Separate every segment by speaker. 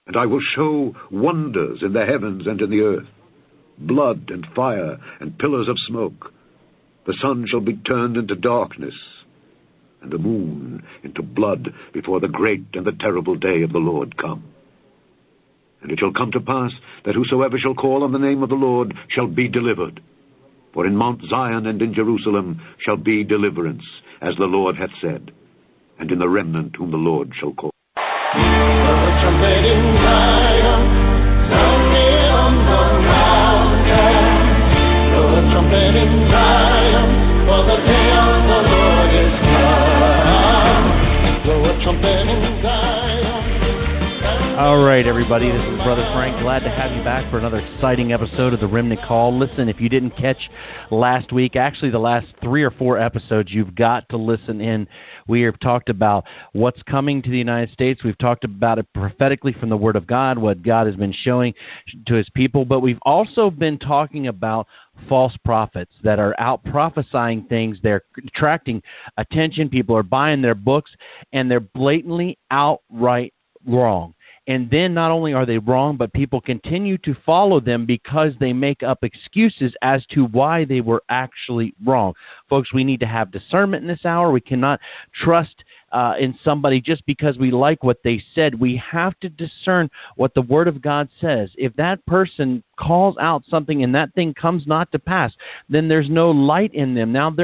Speaker 1: And I will show wonders in the heavens and in the earth, blood and fire and pillars of smoke. The sun shall be turned into darkness, and the moon into blood before the great and the terrible day of the Lord come. And it shall come to pass that whosoever shall call on the name of the Lord shall be delivered. For in Mount Zion and in Jerusalem shall be deliverance, as the Lord hath said, and in the remnant whom the Lord shall call.
Speaker 2: The trumpet in Zion, sounding on the mountain. Blow the trumpet in Zion, for the day of the Lord is come. Blow a trumpet in Zion.
Speaker 3: All right, everybody, this is Brother Frank. Glad to have you back for another exciting episode of the Remnant Call. Listen, if you didn't catch last week, actually the last 3 or 4 episodes, you've got to listen in. We have talked about what's coming to the United States. We've talked about it prophetically from the Word of God, what God has been showing to His people. But we've also been talking about false prophets that are out prophesying things. They're attracting attention. People are buying their books, and they're blatantly outright wrong. And then not only are they wrong, but people continue to follow them because they make up excuses as to why they were actually wrong. Folks, we need to have discernment in this hour. We cannot trust in somebody just because we like what they said. We have to discern what the Word of God says. If that person calls out something and that thing comes not to pass, then there's no light in them. Now,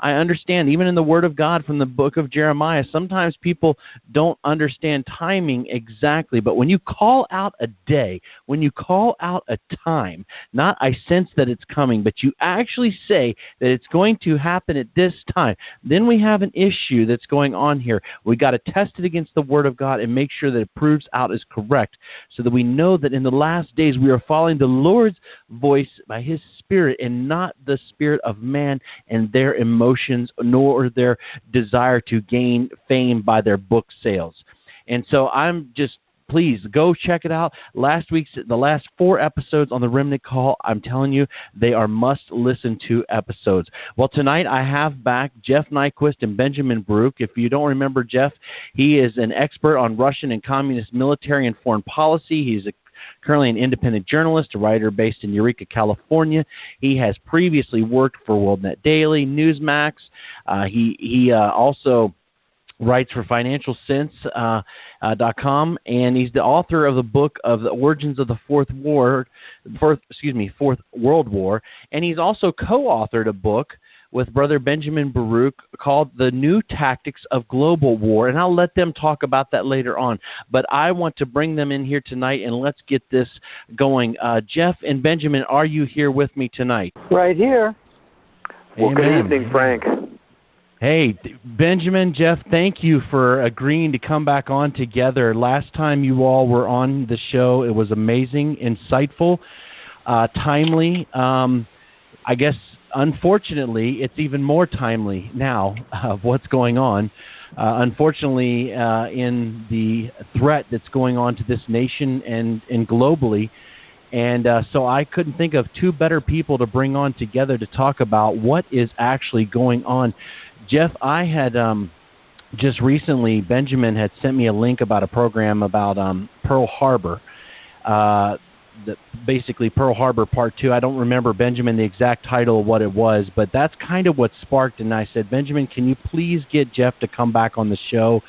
Speaker 3: I understand, even in the Word of God from the book of Jeremiah, sometimes people don't understand timing exactly. But when you call out a day, when you call out a time, not I sense that it's coming, but you actually say that it's going to happen at this time, then we have an issue that's going on here. We got to test it against the Word of God and make sure that it proves out as correct, so that we know that in the last days we are following the Lord's voice by His Spirit and not the spirit of man and their emotions nor their desire to gain fame by their book sales. And so please go check it out. The last 4 episodes on the Remnant Call, I'm telling you, they are must-listen-to episodes. Well, tonight I have back Jeff Nyquist and Benjamin Baruch. If you don't remember Jeff, he is an expert on Russian and communist military and foreign policy. He's currently an independent journalist, a writer based in Eureka, California. He has previously worked for WorldNet Daily, Newsmax. He also writes for FinancialSense.com, and he's the author of the book of the origins of the Fourth World War, and he's also co-authored a book with Brother Benjamin Baruch called The New Tactics of Global War, and I'll let them talk about that later on. But I want to bring them in here tonight, and let's get this going. Jeff and Benjamin, are you here with me tonight?
Speaker 4: Right here.
Speaker 5: Well, good evening, Frank.
Speaker 3: Hey, Benjamin, Jeff, thank you for agreeing to come back on together. Last time you all were on the show, it was amazing, insightful, timely. I guess, unfortunately, it's even more timely now of what's going on. Unfortunately, in the threat that's going on to this nation and globally. And so I couldn't think of 2 better people to bring on together to talk about what is actually going on. Jeff, I had just recently, Benjamin had sent me a link about a program about Pearl Harbor, basically Pearl Harbor Part 2. I don't remember, Benjamin, the exact title of what it was, but that's kind of what sparked. And I said, Benjamin, can you please get Jeff to come back on the show?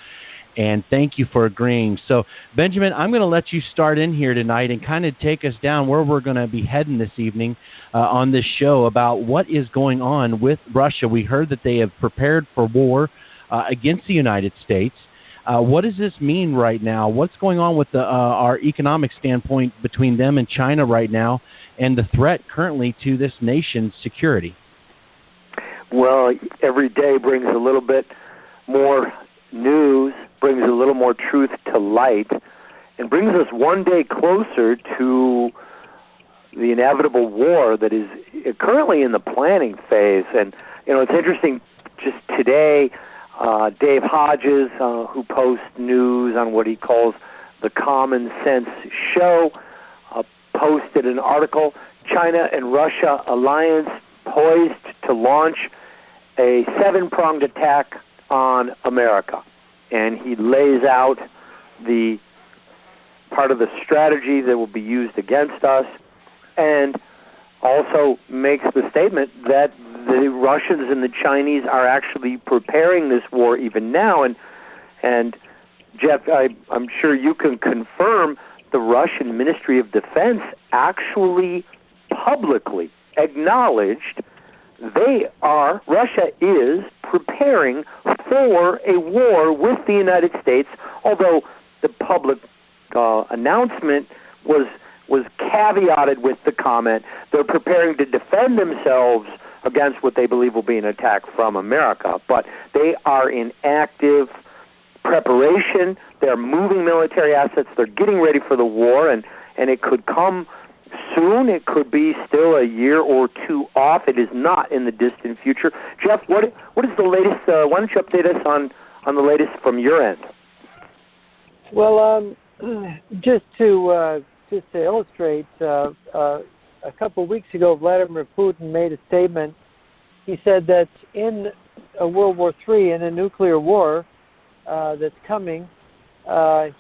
Speaker 3: And thank you for agreeing. So, Benjamin, I'm going to let you start in here tonight and kind of take us down where we're going to be heading this evening on this show about what is going on with Russia. We heard that they have prepared for war against the United States. What does this mean right now? What's going on with our economic standpoint between them and China right now, and the threat currently to this nation's security?
Speaker 5: Well, every day brings a little bit more news, brings a little more truth to light, and brings us one day closer to the inevitable war that is currently in the planning phase. And, it's interesting, just today, Dave Hodges, who posts news on what he calls the Common Sense Show, posted an article, China and Russia alliance poised to launch a 7-pronged attack on America. And he lays out the part of the strategy that will be used against us, and also makes the statement that the Russians and the Chinese are actually preparing this war even now. And Jeff, I'm sure you can confirm the Russian Ministry of Defense actually publicly acknowledged Russia is preparing for a war with the United States, although the public announcement was caveated with the comment they're preparing to defend themselves against what they believe will be an attack from America. But they are in active preparation. They're moving military assets. They're getting ready for the war, and it could come soon. It could be still a year or two off. It is not in the distant future. Jeff, what is the latest? Why don't you update us on the latest from your end?
Speaker 4: Well, just to illustrate, a couple of weeks ago, Vladimir Putin made a statement. He said that in World War III, in a nuclear war that's coming,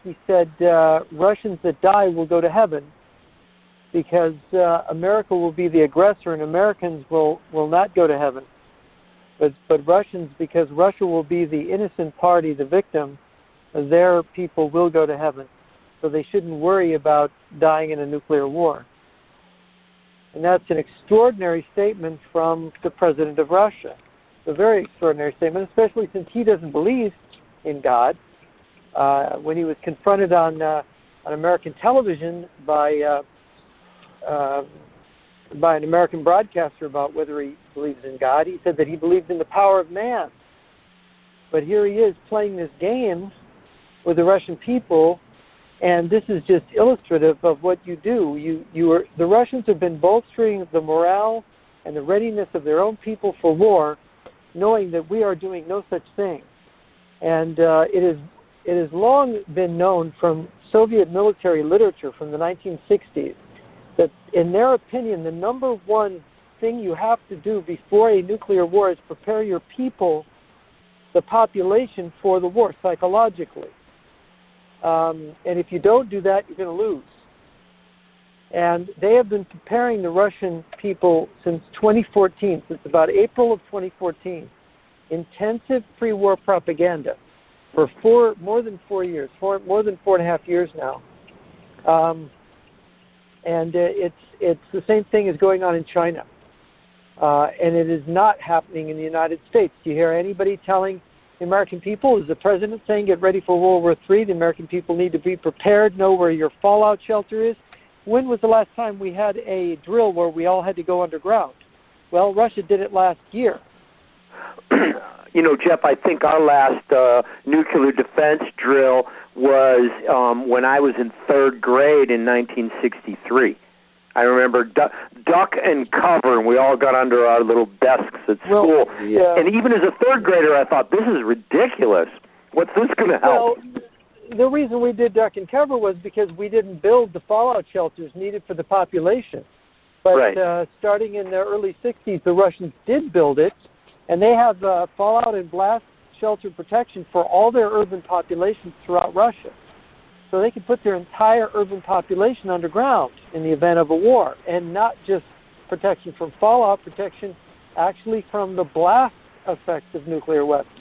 Speaker 4: he said Russians that die will go to heaven because America will be the aggressor and Americans will not go to heaven. But Russians, because Russia will be the innocent party, the victim, their people will go to heaven. So they shouldn't worry about dying in a nuclear war. And that's an extraordinary statement from the president of Russia. A very extraordinary statement, especially since he doesn't believe in God. When he was confronted on American television by an American broadcaster about whether he believes in God, he said that he believed in the power of man. But here he is playing this game with the Russian people. And this is just illustrative of what you do. The Russians have been bolstering the morale and the readiness of their own people for war, knowing that we are doing no such thing. And it has long been known from Soviet military literature from the 1960s that, in their opinion, the number one thing you have to do before a nuclear war is prepare your people, the population, for the war psychologically. And if you don't do that, you're going to lose. And they have been preparing the Russian people since 2014, since about April of 2014, intensive pre-war propaganda for more than 4 years, more than 4.5 years now. And it's the same thing is going on in China. And it is not happening in the United States. Do you hear anybody telling the American people, is the president saying get ready for World War III? The American people need to be prepared, know where your fallout shelter is. When was the last time we had a drill where we all had to go underground? Well, Russia did it last year.
Speaker 5: You know, Jeff, I think our last nuclear defense drill was when I was in third grade in 1963. I remember duck and cover, and we all got under our little desks at school.
Speaker 4: Yeah.
Speaker 5: And even as a third grader, I thought, this is ridiculous. What's this going to help?
Speaker 4: Well, the reason we did duck and cover was because we didn't build the fallout shelters needed for the population. But
Speaker 5: right.
Speaker 4: Starting in the early 60s, the Russians did build it, and they have fallout and blast shelter protection for all their urban populations throughout Russia. So they can put their entire urban population underground in the event of a war, and not just protection from fallout, protection actually from the blast effects of nuclear weapons.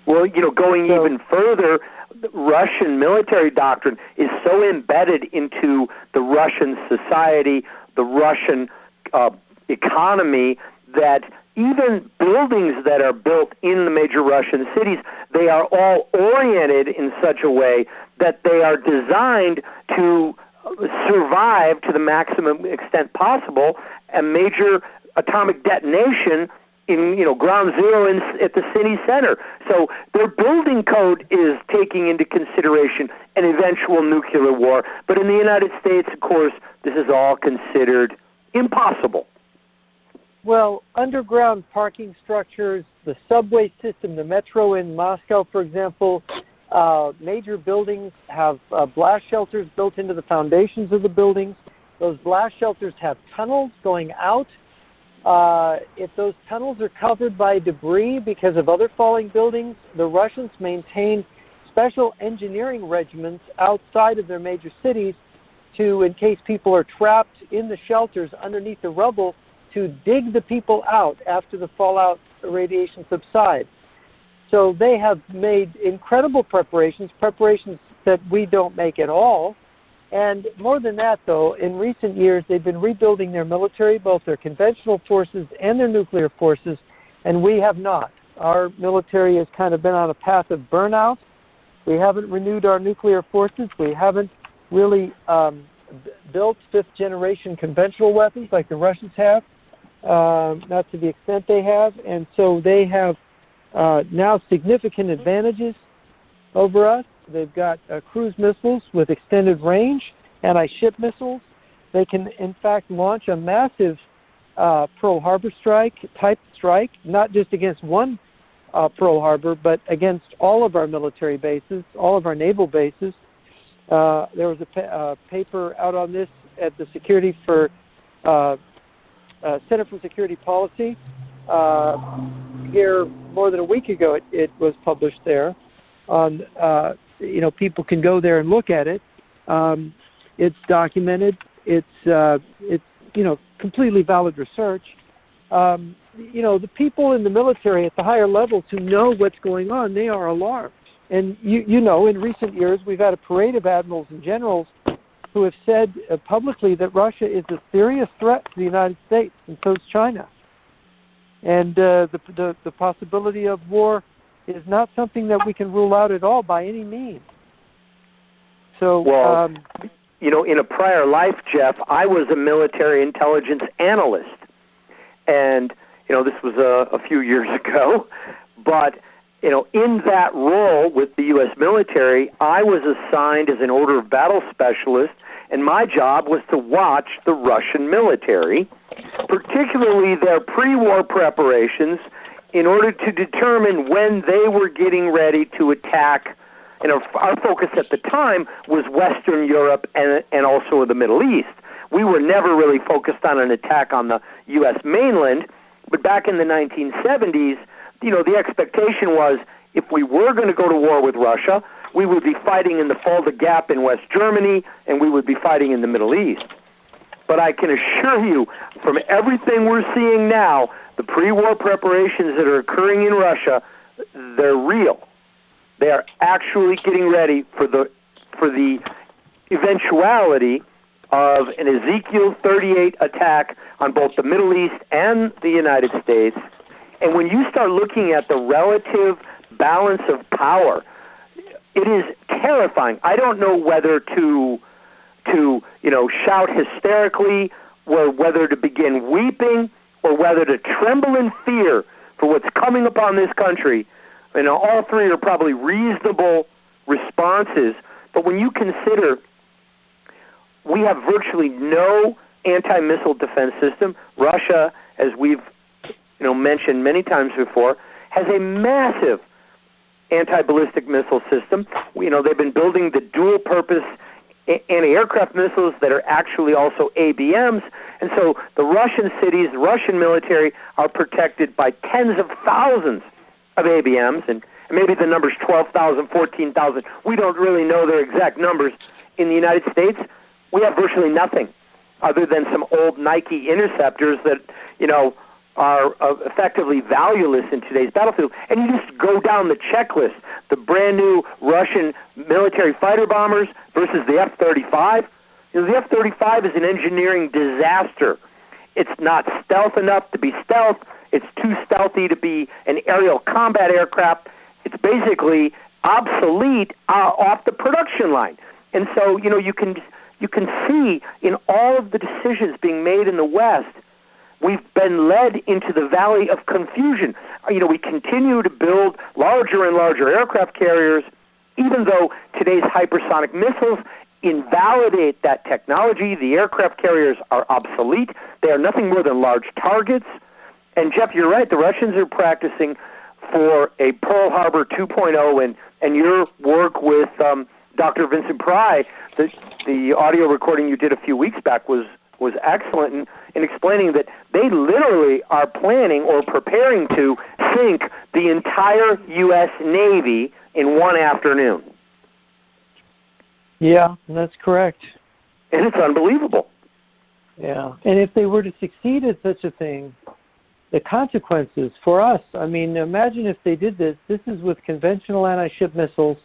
Speaker 5: Well, you know, going even further, the Russian military doctrine is so embedded into the Russian society, the Russian economy, that even buildings that are built in the major Russian cities, they are all oriented in such a way that they are designed to survive to the maximum extent possible a major atomic detonation in, you know, ground zero at the city center. So their building code is taking into consideration an eventual nuclear war. But in the United States, of course, this is all considered impossible.
Speaker 4: Well, underground parking structures, the subway system, the metro in Moscow, for example, major buildings have blast shelters built into the foundations of the buildings. Those blast shelters have tunnels going out. If those tunnels are covered by debris because of other falling buildings, the Russians maintain special engineering regiments outside of their major cities to, in case people are trapped in the shelters underneath the rubble, to dig the people out after the fallout radiation subsides. So they have made incredible preparations that we don't make at all. And more than that, though, in recent years, they've been rebuilding their military, both their conventional forces and their nuclear forces, and we have not. Our military has kind of been on a path of burnout. We haven't renewed our nuclear forces. We haven't really built fifth-generation conventional weapons like the Russians have, not to the extent they have. And so they have now significant advantages over us. They've got cruise missiles with extended range, anti-ship missiles. They can, in fact, launch a massive Pearl Harbor type strike, not just against one Pearl Harbor, but against all of our military bases, all of our naval bases. There was a paper out on this at the Center for Security Policy. Here, more than a week ago, it was published there. On people can go there and look at it. It's documented. It's completely valid research. The people in the military at the higher levels who know what's going on, they are alarmed. And in recent years, we've had a parade of admirals and generals who have said publicly that Russia is a serious threat to the United States, and so is China. And the possibility of war is not something that we can rule out at all by any means. So,
Speaker 5: in a prior life, Jeff, I was a military intelligence analyst. And, this was a few years ago. But, in that role with the U.S. military, I was assigned as an order of battle specialist, and my job was to watch the Russian military, particularly their pre-war preparations, in order to determine when they were getting ready to attack. And our focus at the time was Western Europe and also the Middle East. We were never really focused on an attack on the U.S. mainland, but back in the 1970s, the expectation was if we were going to go to war with Russia, we would be fighting in the Fulda Gap in West Germany, and we would be fighting in the Middle East. But I can assure you, from everything we're seeing now, the pre-war preparations that are occurring in Russia, they're real. They are actually getting ready for the eventuality of an Ezekiel 38 attack on both the Middle East and the United States. And when you start looking at the relative balance of power, it is terrifying. I don't know whether to shout hysterically, or whether to begin weeping, or whether to tremble in fear for what's coming upon this country. All three are probably reasonable responses. But when you consider we have virtually no anti-missile defense system, Russia, as we've mentioned many times before, has a massive anti-ballistic missile system. They've been building the dual-purpose anti-aircraft missiles that are actually also ABMs. And so the Russian cities, the Russian military are protected by tens of thousands of ABMs, and maybe the number's 12,000, 14,000. We don't really know their exact numbers. In the United States, we have virtually nothing other than some old Nike interceptors that, are effectively valueless in today's battlefield. And you just go down the checklist, the brand new Russian military fighter bombers versus the F-35. The F-35 is an engineering disaster. It's not stealth enough to be stealth. It's too stealthy to be an aerial combat aircraft. It's basically obsolete off the production line. And so, you can see in all of the decisions being made in the West, we've been led into the valley of confusion. We continue to build larger and larger aircraft carriers, even though today's hypersonic missiles invalidate that technology. The aircraft carriers are obsolete. They are nothing more than large targets. And, Jeff, you're right. The Russians are practicing for a Pearl Harbor 2.0, and your work with Dr. Vincent Pry, the audio recording you did a few weeks back was excellent in explaining that they literally are planning or preparing to sink the entire U.S. Navy in one afternoon.
Speaker 4: Yeah, that's correct.
Speaker 5: And it's unbelievable.
Speaker 4: Yeah. And if they were to succeed at such a thing, the consequences for us, I mean, imagine if they did this. This is with conventional anti-ship missiles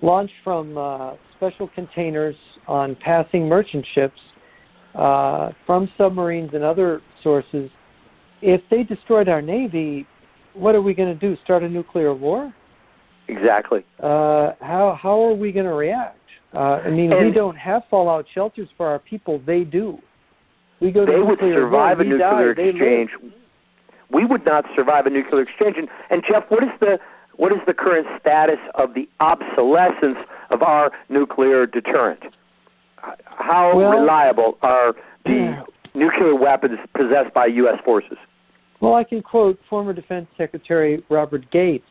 Speaker 4: launched from special containers on passing merchant ships from submarines and other sources. If they destroyed our Navy, what are we going to do? Start a nuclear war?
Speaker 5: Exactly.
Speaker 4: How are we going to react? I mean, we don't have fallout shelters for our people. They do. We go to
Speaker 5: they would survive
Speaker 4: war,
Speaker 5: a nuclear exchange. We would not survive a nuclear exchange. And Jeff, what is the current status of the obsolescence of our nuclear deterrent? How reliable are the nuclear weapons possessed by U.S. forces?
Speaker 4: Well, I can quote former Defense Secretary Robert Gates.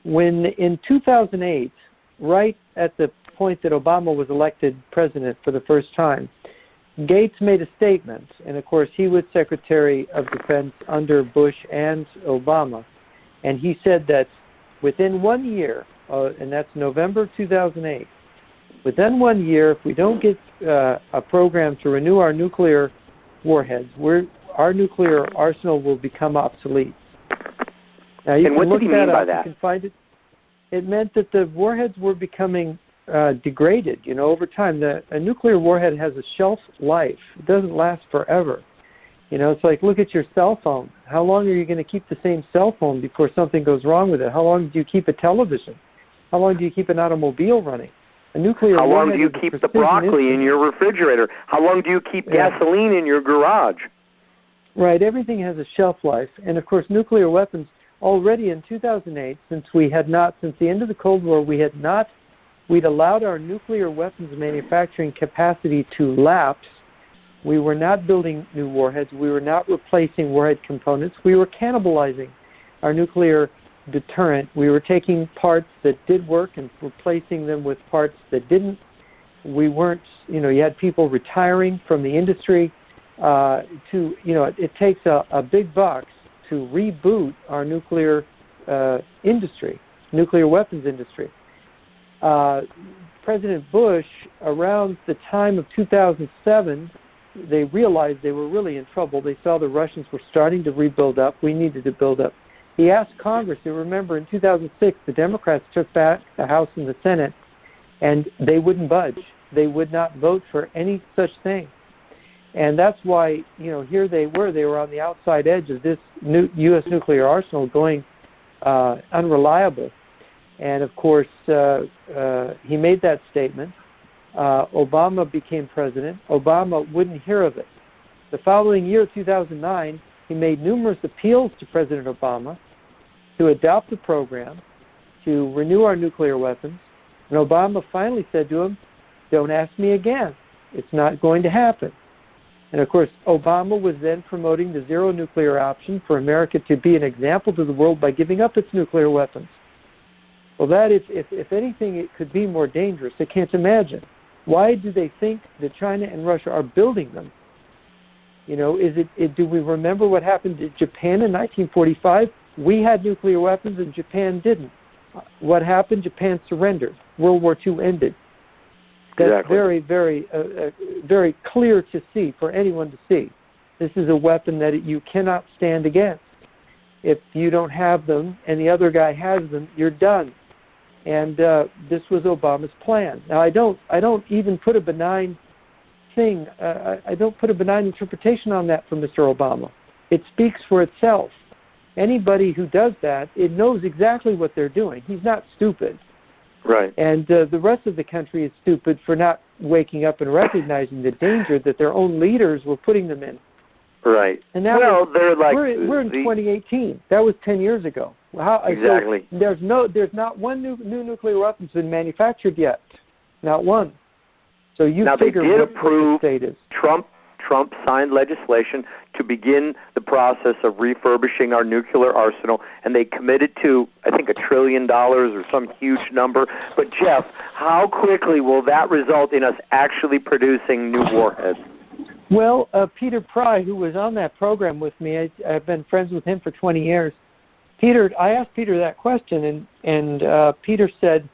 Speaker 4: When in 2008, right at the point that Obama was elected president for the first time, Gates made a statement, and of course he was Secretary of Defense under Bush and Obama, and he said that within 1 year, and that's November 2008, within 1 year, if we don't get a program to renew our nuclear warheads, our nuclear arsenal will become obsolete. Now, you
Speaker 5: and
Speaker 4: can
Speaker 5: what
Speaker 4: look
Speaker 5: did he mean by that?
Speaker 4: You can find it. It meant that the warheads were becoming degraded, over time. A nuclear warhead has a shelf life. It doesn't last forever. It's like, look at your cell phone. How long are you going to keep the same cell phone before something goes wrong with it? How long do you keep a television? How long do you keep an automobile running? A nuclear
Speaker 5: How long
Speaker 4: warhead
Speaker 5: do you
Speaker 4: is a
Speaker 5: keep the broccoli in your refrigerator? How long do you keep gasoline in your garage?
Speaker 4: Right, everything has a shelf life. And of course, nuclear weapons, already in 2008, since the end of the Cold War, we'd allowed our nuclear weapons manufacturing capacity to lapse. We were not building new warheads. We were not replacing warhead components. We were cannibalizing our nuclear deterrent. We were taking parts that did work and replacing them with parts that didn't. We weren't, you had people retiring from the industry. It takes a big bucks to reboot our nuclear industry, nuclear weapons industry. President Bush, around the time of 2007, they realized they were really in trouble. They saw the Russians were starting to rebuild up. We needed to build up. He asked Congress, you remember in 2006, the Democrats took back the House and the Senate, and they wouldn't budge. They would not vote for any such thing. And that's why, here they were on the outside edge of this U.S. nuclear arsenal going unreliable. And, of course, he made that statement. Obama became president. Obama wouldn't hear of it. The following year, 2009, he made numerous appeals to President Obama to adopt the program, to renew our nuclear weapons. And Obama finally said to him, don't ask me again. It's not going to happen. And, of course, Obama was then promoting the zero nuclear option for America to be an example to the world by giving up its nuclear weapons. Well, that is, if anything, it could be more dangerous. I can't imagine. Why do they think that China and Russia are building them? Do we remember what happened to Japan in 1945? We had nuclear weapons and Japan didn't. What happened? Japan surrendered. World War II ended. That's
Speaker 5: exactly.
Speaker 4: very, very, very clear to see, for anyone to see. This is a weapon that you cannot stand against. If you don't have them and the other guy has them, you're done. And this was Obama's plan. Now, I don't even put a benign thing. I don't put a benign interpretation on that from Mr. Obama. It speaks for itself. Anybody who does that, it knows exactly what they're doing. He's not stupid.
Speaker 5: Right.
Speaker 4: And the rest of the country is stupid for not waking up and recognizing the danger that their own leaders were putting them in.
Speaker 5: Right.
Speaker 4: And now we're in 2018. That was 10 years ago.
Speaker 5: Exactly.
Speaker 4: So there's not one new nuclear weapon's been manufactured yet. Not one. So
Speaker 5: now they did approve.
Speaker 4: The state is.
Speaker 5: Trump signed legislation to begin the process of refurbishing our nuclear arsenal, and they committed to, I think, $1 trillion or some huge number. But, Jeff, how quickly will that result in us actually producing new warheads?
Speaker 4: Well, Peter Pry, who was on that program with me, I've been friends with him for 20 years. I asked Peter that question, and Peter said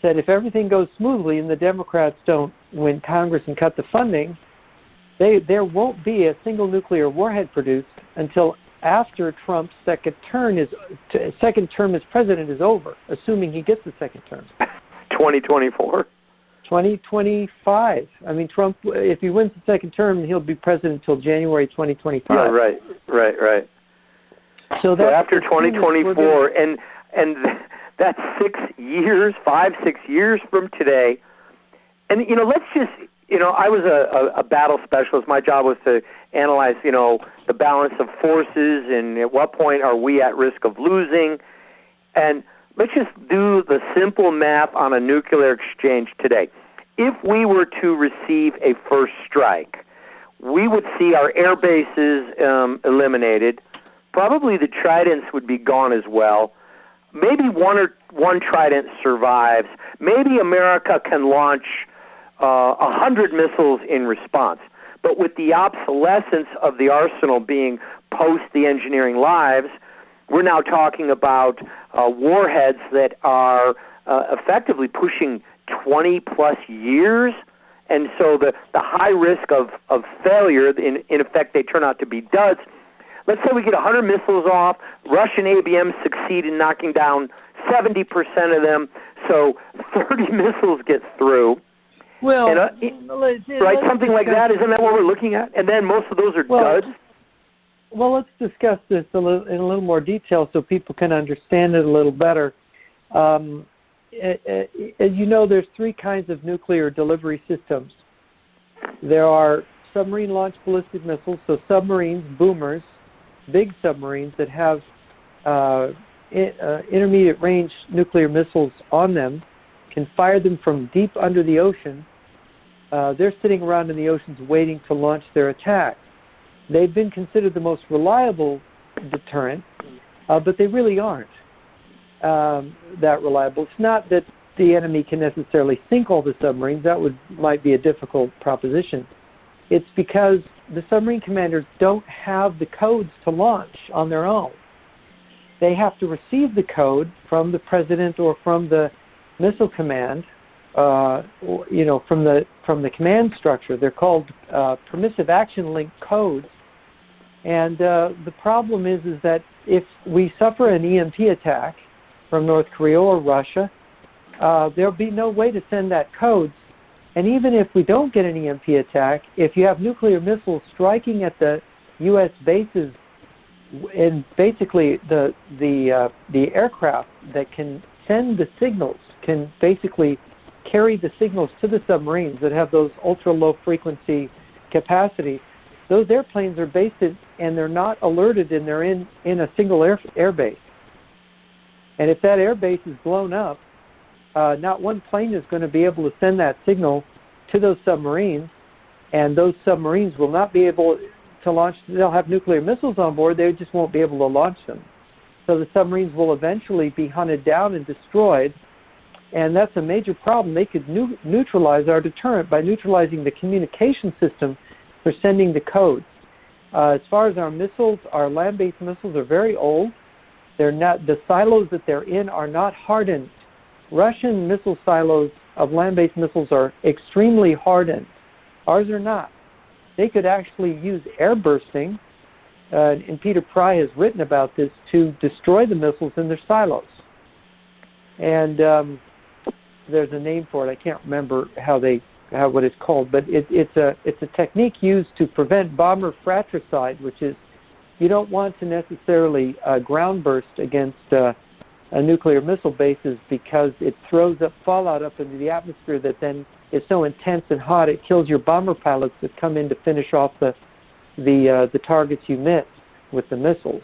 Speaker 4: if everything goes smoothly and the Democrats don't win Congress and cut the funding, there won't be a single nuclear warhead produced until after Trump's second term as president is over, assuming he gets the second term.
Speaker 5: 2024.
Speaker 4: 2025. I mean, Trump, if he wins the second term, he'll be president until January 2025.
Speaker 5: Yeah, right. So after 2024, and that's 6 years, 5-6 years from today. And, let's just, I was a battle specialist. My job was to analyze, the balance of forces and at what point are we at risk of losing. And let's just do the simple math on a nuclear exchange today. If we were to receive a first strike, we would see our air bases eliminated. Probably the Tridents would be gone as well. Maybe one Trident survives. Maybe America can launch 100 missiles in response. But with the obsolescence of the arsenal being post the engineering lives, we're now talking about warheads that are effectively pushing 20-plus years. And so the high risk of failure, in effect, they turn out to be duds. Let's say we get 100 missiles off. Russian ABMs succeed in knocking down 70% of them, so 30 missiles get through.
Speaker 4: Well,
Speaker 5: right, something like that. Isn't that what we're looking at? And then most of those are duds.
Speaker 4: Well, let's discuss this in a little more detail so people can understand it a little better. As you know, there's three kinds of nuclear delivery systems. There are submarine-launched ballistic missiles, so submarines, boomers, big submarines that have intermediate-range nuclear missiles on them, can fire them from deep under the ocean. They're sitting around in the oceans waiting to launch their attack. They've been considered the most reliable deterrent, but they really aren't that reliable. It's not that the enemy can necessarily sink all the submarines. That might be a difficult proposition. It's because the submarine commanders don't have the codes to launch on their own. They have to receive the code from the president or from the missile command, from the command structure. They're called permissive action link codes. And the problem is that if we suffer an EMP attack from North Korea or Russia, there'll be no way to send that codes. And even if we don't get an EMP attack, if you have nuclear missiles striking at the U.S. bases, and basically the aircraft that can send the signals can basically carry the signals to the submarines that have those ultra-low frequency capacity. Those airplanes are based in, and they're not alerted, and they're in a single air base. And if that air base is blown up, not one plane is going to be able to send that signal to those submarines, and those submarines will not be able to launch. They'll have nuclear missiles on board. They just won't be able to launch them. So the submarines will eventually be hunted down and destroyed, and that's a major problem. They could neutralize our deterrent by neutralizing the communication system for sending the codes. As far as our missiles, our land-based missiles are very old. They're not, the silos that they're in are not hardened. Russian missile silos of land-based missiles are extremely hardened. Ours are not. They could actually use air bursting, and Peter Pry has written about this, to destroy the missiles in their silos. And there's a name for it. I can't remember what it's called, but it's a technique used to prevent bomber fratricide, which is you don't want to necessarily ground burst against nuclear missile bases because it throws up fallout up into the atmosphere that then is so intense and hot it kills your bomber pilots that come in to finish off the targets you miss with the missiles.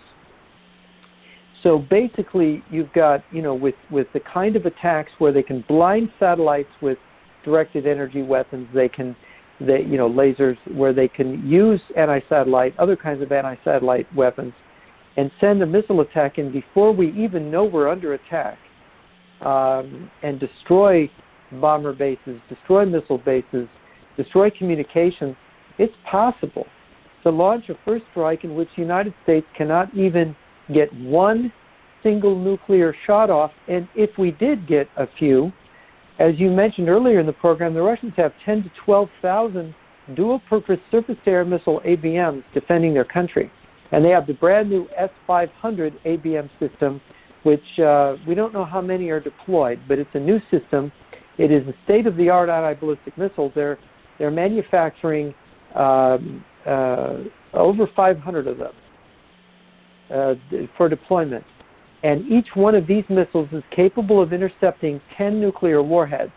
Speaker 4: So basically, you've got, with the kind of attacks where they can blind satellites with directed energy weapons, lasers, where they can use anti-satellite, other kinds of anti-satellite weapons, and send a missile attack in before we even know we're under attack, and destroy bomber bases, destroy missile bases, destroy communications. It's possible to launch a first strike in which the United States cannot even get one single nuclear shot off. And if we did get a few, as you mentioned earlier in the program, the Russians have 10 to 12,000 dual-purpose surface-to-air missile ABMs defending their country. And they have the brand-new S-500 ABM system, which we don't know how many are deployed, but it's a new system. It is a state-of-the-art anti-ballistic missile. They're manufacturing over 500 of them for deployment. And each one of these missiles is capable of intercepting 10 nuclear warheads.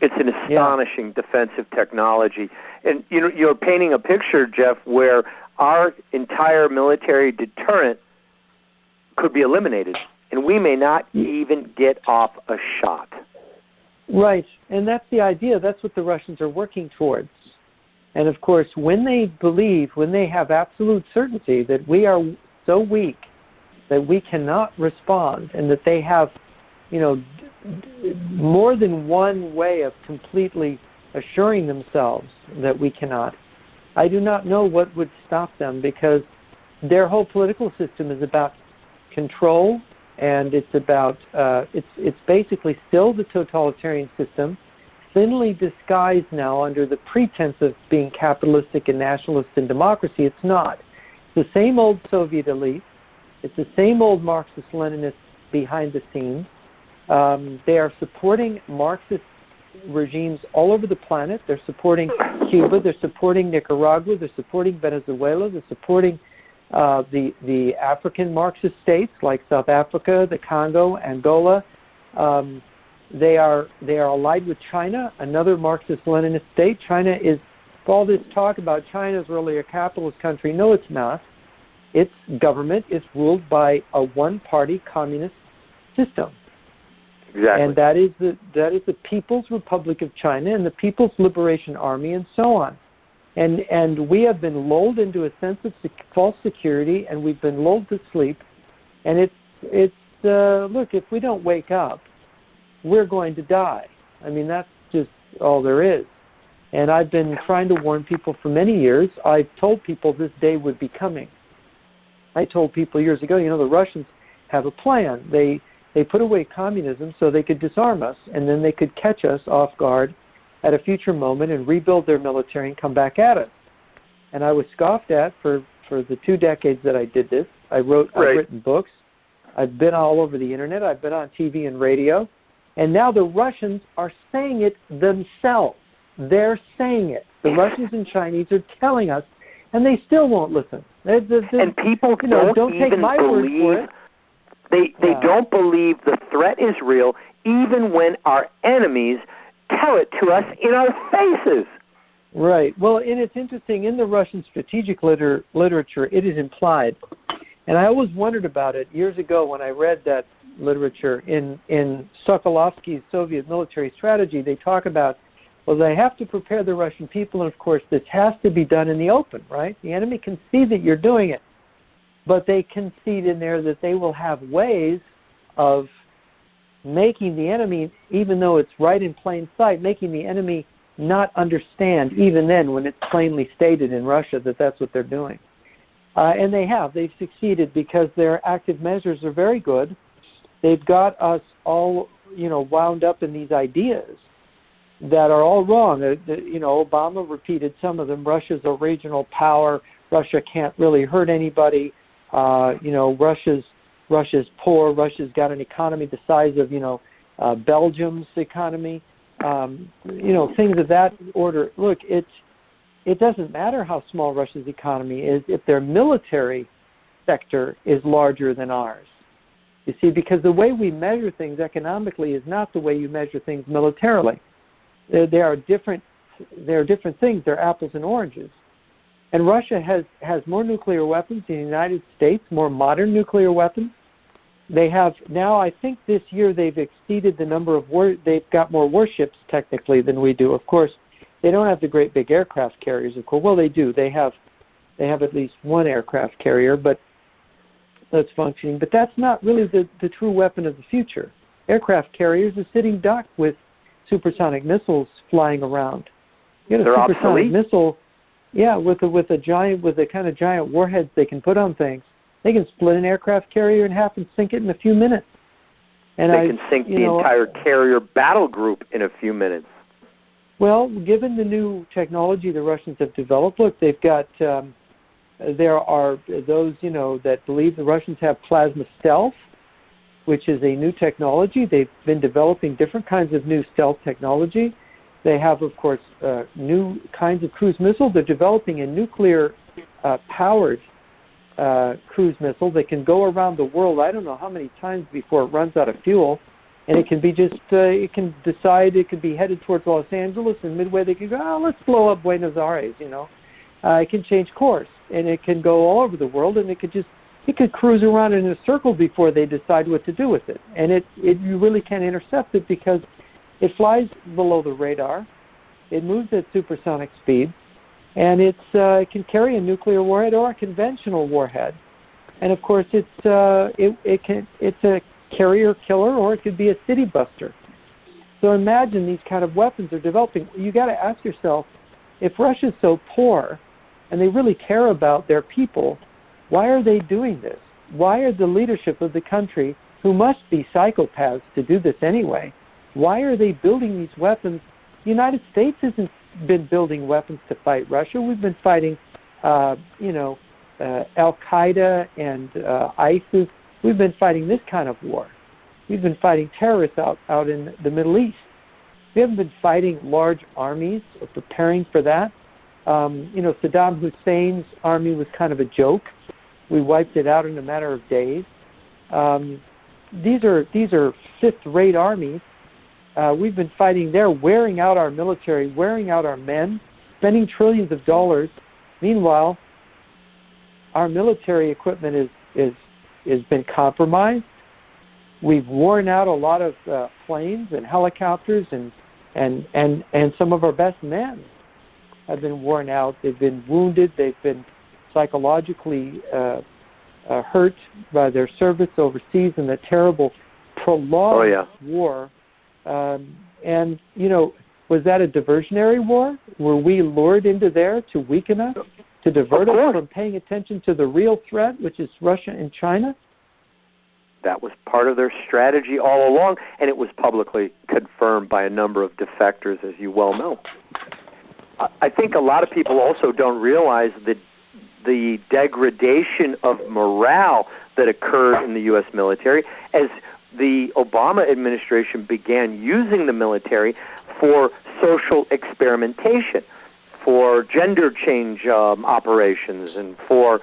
Speaker 5: It's an astonishing defensive technology. And you're painting a picture, Jeff, where our entire military deterrent could be eliminated, and we may not even get off a shot.
Speaker 4: Right, and that's the idea. That's what the Russians are working towards. And, of course, when they have absolute certainty that we are so weak that we cannot respond and that they have, more than one way of completely assuring themselves that we cannot, I do not know what would stop them, because their whole political system is about control, and it's about it's basically still the totalitarian system, thinly disguised now under the pretense of being capitalistic and nationalist and democracy. It's not. It's the same old Soviet elite. It's the same old Marxist-Leninists behind the scenes. They are supporting Marxist regimes all over the planet. They're supporting Cuba. They're supporting Nicaragua. They're supporting Venezuela. They're supporting the African Marxist states like South Africa, the Congo, Angola. They are allied with China, another Marxist-Leninist state. China is, all this talk about China is really a capitalist country. No, it's not. Its government is ruled by a one-party communist system.
Speaker 5: Exactly.
Speaker 4: And that is the People's Republic of China and the People's Liberation Army and so on. And we have been lulled into a sense of false security, and we've been lulled to sleep. And it's look, if we don't wake up, we're going to die. I mean, that's just all there is. And I've been trying to warn people for many years. I've told people this day would be coming. I told people years ago, the Russians have a plan. They put away communism so they could disarm us, and then they could catch us off guard at a future moment and rebuild their military and come back at us. And I was scoffed at for the 2 decades that I did this. I've written books. I've been all over the internet. I've been on TV and radio. And now the Russians are saying it themselves. They're saying it. The Russians and Chinese are telling us, and they still won't listen.
Speaker 5: And people don't
Speaker 4: take
Speaker 5: even
Speaker 4: my word for it.
Speaker 5: They don't believe the threat is real, even when our enemies tell it to us in our faces.
Speaker 4: Right. Well, and it's interesting, in the Russian strategic literature, it is implied. And I always wondered about it years ago when I read that literature. In Sokolovsky's Soviet military strategy, they talk about, well, they have to prepare the Russian people, and of course this has to be done in the open, right? The enemy can see that you're doing it. But they concede in there that they will have ways of making the enemy, even though it's right in plain sight, making the enemy not understand, even then when it's plainly stated in Russia that that's what they're doing. And they've succeeded because their active measures are very good. They've got us all, wound up in these ideas that are all wrong. Obama repeated some of them. Russia's a regional power. Russia can't really hurt anybody. Russia's poor. Russia's got an economy the size of, Belgium's economy. Things of that order. Look, it doesn't matter how small Russia's economy is if their military sector is larger than ours. You see, because the way we measure things economically is not the way you measure things militarily. There are different things. They're apples and oranges. And Russia has more nuclear weapons than the United States, more modern nuclear weapons. They have now, I think this year they've exceeded the number of they've got more warships technically than we do. Of course, they don't have the great big aircraft carriers, of course. Well, they do. They have at least one aircraft carrier, but that's functioning. But that's not really the true weapon of the future. Aircraft carriers are sitting duck with supersonic missiles flying around. You get a supersonic missile. Yeah, with the kind of giant warheads they can put on things, they can split an aircraft carrier in half and sink it in a few minutes. And
Speaker 5: they can sink the entire carrier battle group in a few minutes.
Speaker 4: Well, given the new technology the Russians have developed, look, they've got. There are those, that believe the Russians have plasma stealth, which is a new technology. They've been developing different kinds of new stealth technology. They have, of course, new kinds of cruise missiles. They're developing a nuclear-powered cruise missile that can go around the world, I don't know how many times before it runs out of fuel, and it can be it can decide it could be headed towards Los Angeles, and midway they can go, let's blow up Buenos Aires, It can change course, and it can go all over the world, and it could cruise around in a circle before they decide what to do with it. And you really can't intercept it because it flies below the radar, it moves at supersonic speed, and it can carry a nuclear warhead or a conventional warhead. And of course, it's a carrier killer, or it could be a city buster. So imagine these kind of weapons are developing. You got to ask yourself, if Russia's so poor and they really care about their people, why are they doing this? Why are the leadership of the country, who must be psychopaths to do this anyway, why are they building these weapons? The United States hasn't been building weapons to fight Russia. We've been fighting, Al-Qaeda and ISIS. We've been fighting this kind of war. We've been fighting terrorists out in the Middle East. We haven't been fighting large armies or preparing for that. Saddam Hussein's army was kind of a joke. We wiped it out in a matter of days. These are fifth-rate armies. We've been fighting there, wearing out our military, wearing out our men, spending trillions of dollars. Meanwhile, our military equipment has been compromised. We've worn out a lot of planes and helicopters, and some of our best men have been worn out. They've been wounded. They've been psychologically hurt by their service overseas in the terrible, prolonged war. Was that a diversionary war? Were we lured into there to weaken us, to divert us from paying attention to the real threat, which is Russia and China?
Speaker 5: That was part of their strategy all along, and it was publicly confirmed by a number of defectors, as you well know. I think a lot of people also don't realize that the degradation of morale that occurred in the U.S. military as the Obama administration began using the military for social experimentation, for gender change operations, and for,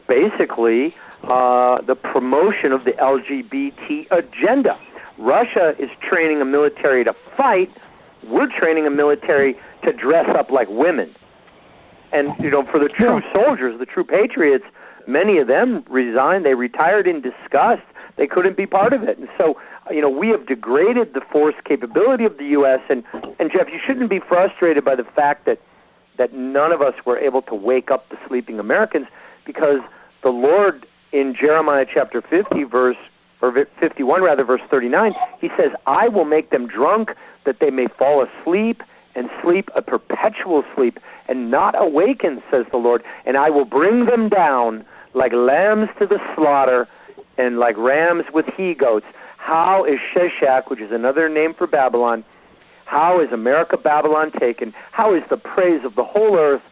Speaker 5: basically the promotion of the LGBT agenda. Russia is training a military to fight. We're training a military to dress up like women. And, for the true soldiers, the true patriots, many of them resigned. They retired in disgust. They couldn't be part of it. And so, we have degraded the force capability of the U.S. And Jeff, you shouldn't be frustrated by the fact that none of us were able to wake up the sleeping Americans, because the Lord in Jeremiah chapter 51, verse 39, he says, I will make them drunk that they may fall asleep and sleep a perpetual sleep and not awaken, says the Lord, and I will bring them down like lambs to the slaughter and like rams with he-goats. How is Sheshach, which is another name for Babylon, how is America Babylon taken? How is the praise of the whole earth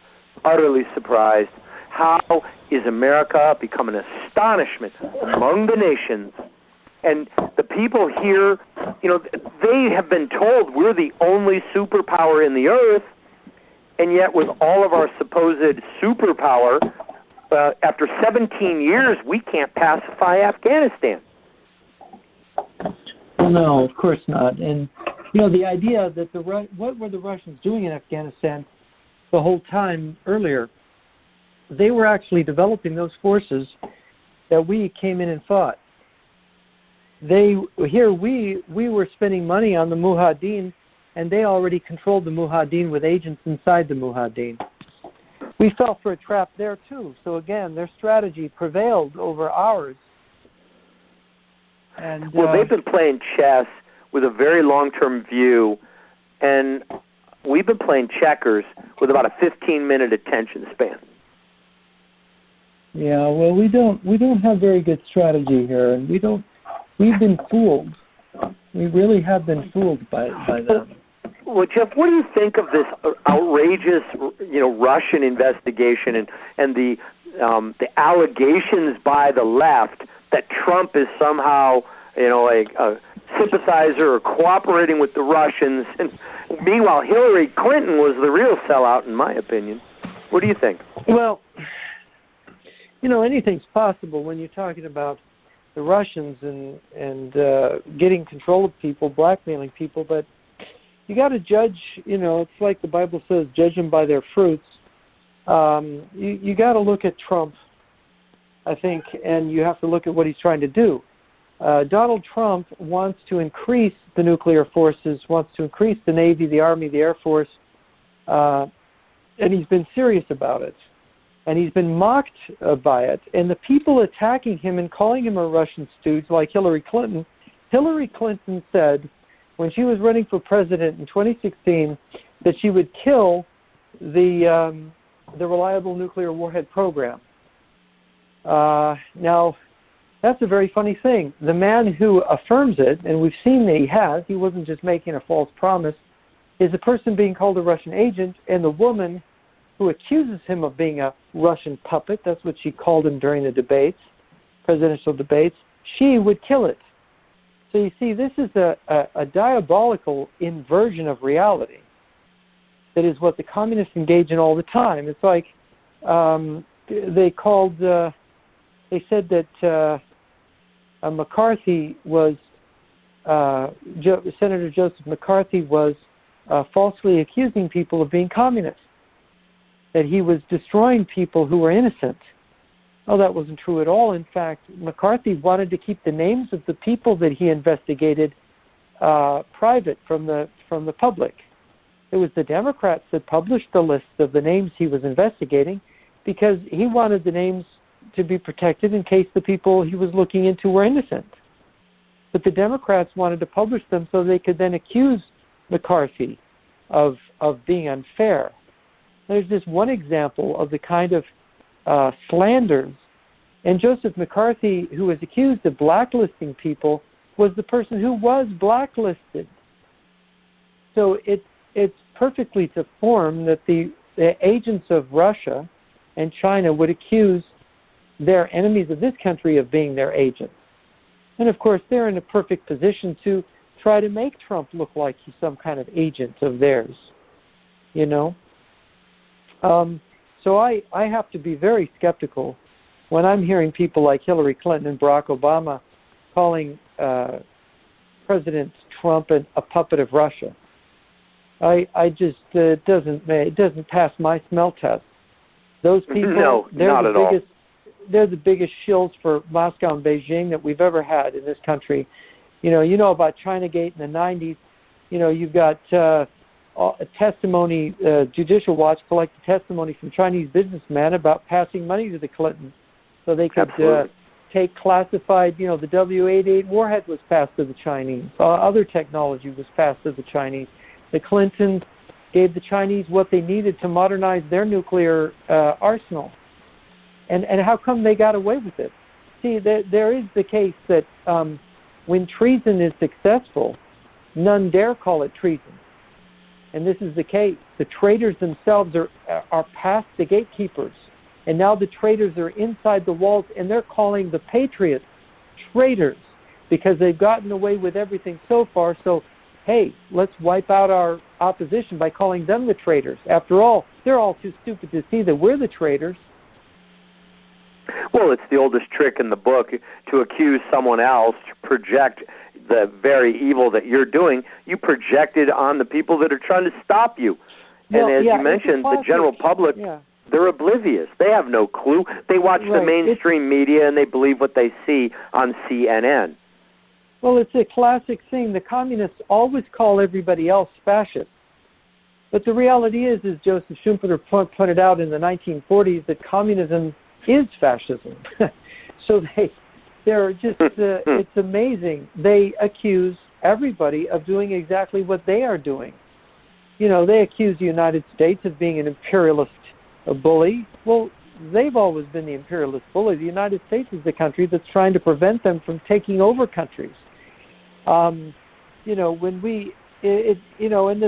Speaker 5: utterly surprised? How is America become an astonishment among the nations? And the people here, they have been told we're the only superpower in the earth, and yet with all of our supposed superpower, after 17 years, we can't pacify Afghanistan.
Speaker 4: No, of course not. And, the idea that what were the Russians doing in Afghanistan the whole time earlier? They were actually developing those forces that we came in and fought. We were spending money on the Mujahideen, and they already controlled the Mujahideen with agents inside the Mujahideen. We fell for a trap there too. So again, their strategy prevailed over ours. And
Speaker 5: they've been playing chess with a very long-term view, and we've been playing checkers with about a 15-minute attention span.
Speaker 4: Yeah, well, we don't have very good strategy here, and we've been fooled. We really have been fooled by them.
Speaker 5: Well, Jeff, what do you think of this outrageous, Russian investigation and the allegations by the left that Trump is somehow, a sympathizer or cooperating with the Russians, and meanwhile Hillary Clinton was the real sellout, in my opinion. What do you think?
Speaker 4: Well, anything's possible when you're talking about the Russians and getting control of people, blackmailing people, but you got to judge, it's like the Bible says, judge them by their fruits. You got to look at Trump, I think, and you have to look at what he's trying to do. Donald Trump wants to increase the nuclear forces, wants to increase the Navy, the Army, the Air Force, and he's been serious about it. And he's been mocked by it. And the people attacking him and calling him a Russian stooge, like Hillary Clinton said when she was running for president in 2016 that she would kill the reliable nuclear warhead program. Now, that's a very funny thing. The man who affirms it, and we've seen that he wasn't just making a false promise, is a person being called a Russian agent, and the woman who accuses him of being a Russian puppet, that's what she called him during the debates, presidential debates, she would kill it. So you see, this is a diabolical inversion of reality. That is what the communists engage in all the time. It's like they said that McCarthy was, Senator Joseph McCarthy was falsely accusing people of being communists, that he was destroying people who were innocent. Oh, that wasn't true at all. In fact, McCarthy wanted to keep the names of the people that he investigated private from the public. It was the Democrats that published the list of the names he was investigating because he wanted the names to be protected in case the people he was looking into were innocent. But the Democrats wanted to publish them so they could then accuse McCarthy of being unfair. There's just one example of the kind of slanders. And Joseph McCarthy, who was accused of blacklisting people, was the person who was blacklisted. So it's perfectly to form that the agents of Russia and China would accuse their enemies of this country of being their agents. And of course, they're in a perfect position to try to make Trump look like he's some kind of agent of theirs, So I have to be very skeptical when I'm hearing people like Hillary Clinton and Barack Obama calling President Trump a puppet of Russia. I just it doesn't pass my smell test. Those people,
Speaker 5: no, not at all.
Speaker 4: They're the biggest shills for Moscow and Beijing that we've ever had in this country. You know about Chinagate in the 90s. You've got a testimony, Judicial Watch collected testimony from Chinese businessmen about passing money to the Clintons so they could take classified, the W-88 warhead was passed to the Chinese. Other technology was passed to the Chinese. The Clintons gave the Chinese what they needed to modernize their nuclear arsenal. And how come they got away with it? See, there is the case that when treason is successful, none dare call it treason. And this is the case. The traitors themselves are past the gatekeepers. And now the traitors are inside the walls, and they're calling the patriots traitors because they've gotten away with everything so far. So, hey, let's wipe out our opposition by calling them the traitors. After all, they're all too stupid to see that we're the traitors.
Speaker 5: Well, it's the oldest trick in the book to accuse someone else, to project the very evil that you're doing. You project it on the people that are trying to stop you. And as you mentioned, the general public, they're oblivious. They have no clue. They watch the mainstream media and they believe what they see on CNN.
Speaker 4: Well, it's a classic thing. The communists always call everybody else fascist. But the reality is Joseph Schumpeter pointed out in the 1940s, that communism is fascism. So they're just, it's amazing. They accuse everybody of doing exactly what they are doing. they accuse the United States of being an imperialist bully. Well, they've always been the imperialist bully. The United States is the country that's trying to prevent them from taking over countries. And the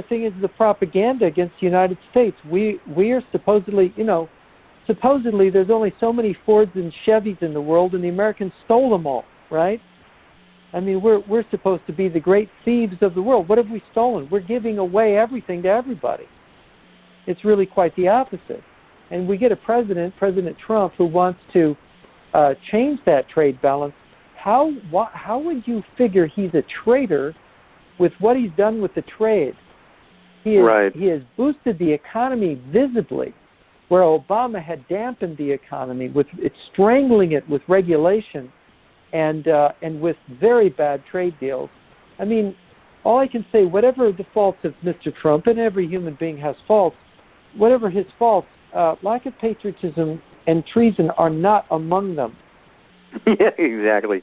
Speaker 4: thing is, the propaganda against the United States. We are supposedly there's only so many Fords and Chevys in the world, and the Americans stole them all, right? I mean, we're supposed to be the great thieves of the world. What have we stolen? We're giving away everything to everybody. It's really quite the opposite. And we get a President Trump, who wants to change that trade balance. How would you figure he's a traitor with what he's done with the trade? He has boosted the economy visibly, where Obama had dampened the economy with strangling it with regulation and with very bad trade deals. I mean, all I can say, whatever the faults of Mr. Trump, and every human being has faults, whatever his faults, lack of patriotism and treason are not among them.
Speaker 5: Yeah, exactly.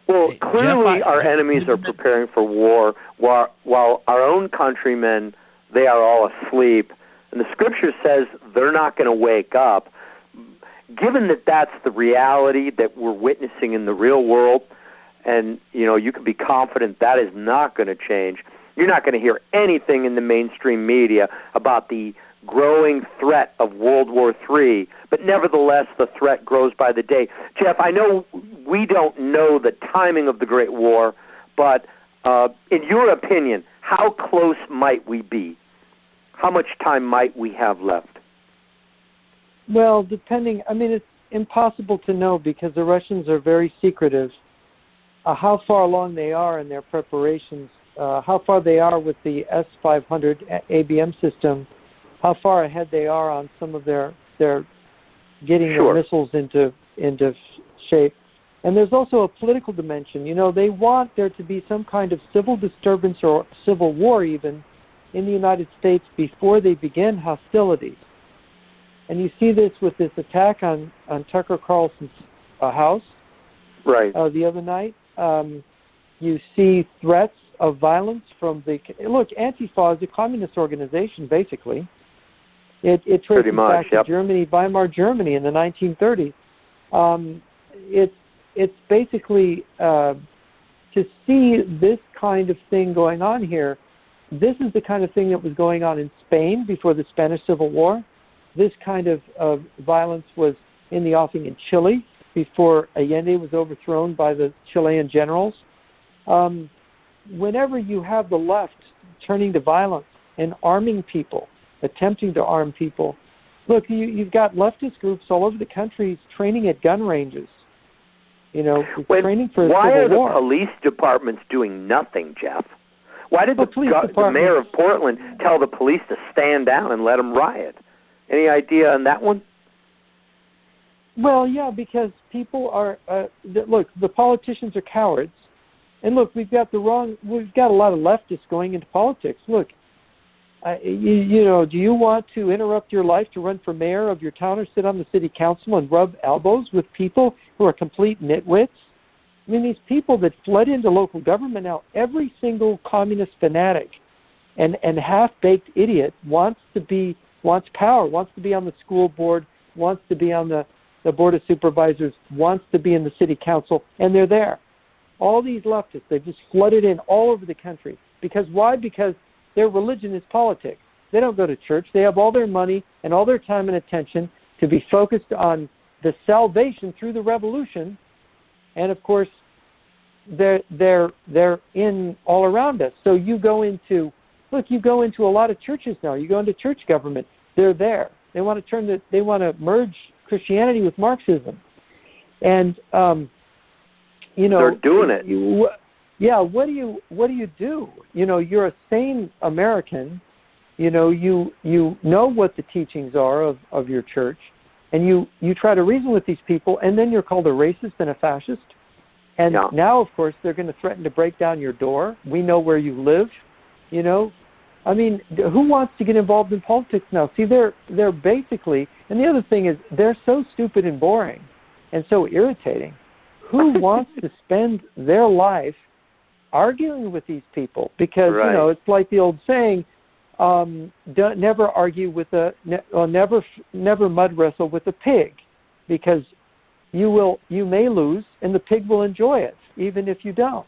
Speaker 5: Well, clearly our enemies are preparing for war, while our own countrymen, they are all asleep. And the Scripture says they're not going to wake up. Given that that's the reality that we're witnessing in the real world, and, you can be confident that is not going to change, you're not going to hear anything in the mainstream media about the growing threat of World War III, but nevertheless the threat grows by the day. Jeff, I know we don't know the timing of the Great War, but in your opinion, how close might we be? How much time might we have left?
Speaker 4: Well, it's impossible to know because the Russians are very secretive. How far along they are in their preparations, how far they are with the S-500 ABM system, how far ahead they are on some of their getting their missiles into shape. And there's also a political dimension. They want there to be some kind of civil disturbance or civil war even in the United States before they begin hostilities. And you see this with this attack on Tucker Carlson's house the other night. You see threats of violence from Antifa is a communist organization, basically. It traces back to Germany, Weimar Germany in the 1930s. It's basically to see this kind of thing going on here. This is the kind of thing that was going on in Spain before the Spanish Civil War. This kind of violence was in the offing in Chile before Allende was overthrown by the Chilean generals. Whenever you have the left turning to violence and arming people, attempting to arm people, look, you've got leftist groups all over the country training at gun ranges. Training for a civil war.
Speaker 5: Why are the police departments doing nothing, Jeff? Why did the mayor of Portland tell the police to stand down and let them riot? Any idea on that one?
Speaker 4: Well, yeah, because people are the politicians are cowards, and look, we've got a lot of leftists going into politics. Look, do you want to interrupt your life to run for mayor of your town or sit on the city council and rub elbows with people who are complete nitwits? I mean, these people that fled into local government now, every single communist fanatic and half-baked idiot wants power, wants to be on the school board, wants to be on the board of supervisors, wants to be in the city council, and they're there. All these leftists, they've just flooded in all over the country. Because why? Because their religion is politics. They don't go to church. They have all their money and all their time and attention to be focused on the salvation through the revolution. And of course, they're in all around us. So you go into a lot of churches now. You go into church government. They're there. They want to merge Christianity with Marxism, and
Speaker 5: they're doing it.
Speaker 4: What do you do? You're a sane American. You know what the teachings are of your church, and you try to reason with these people, and then you're called a racist and a fascist. And now, of course, they're going to threaten to break down your door. We know where you live. I mean, who wants to get involved in politics now? See, they're basically, and the other thing is, they're so stupid and boring and so irritating. Who wants to spend their life arguing with these people? Because, it's like the old saying, never argue with never mud wrestle with a pig, because you may lose and the pig will enjoy it even if you don't.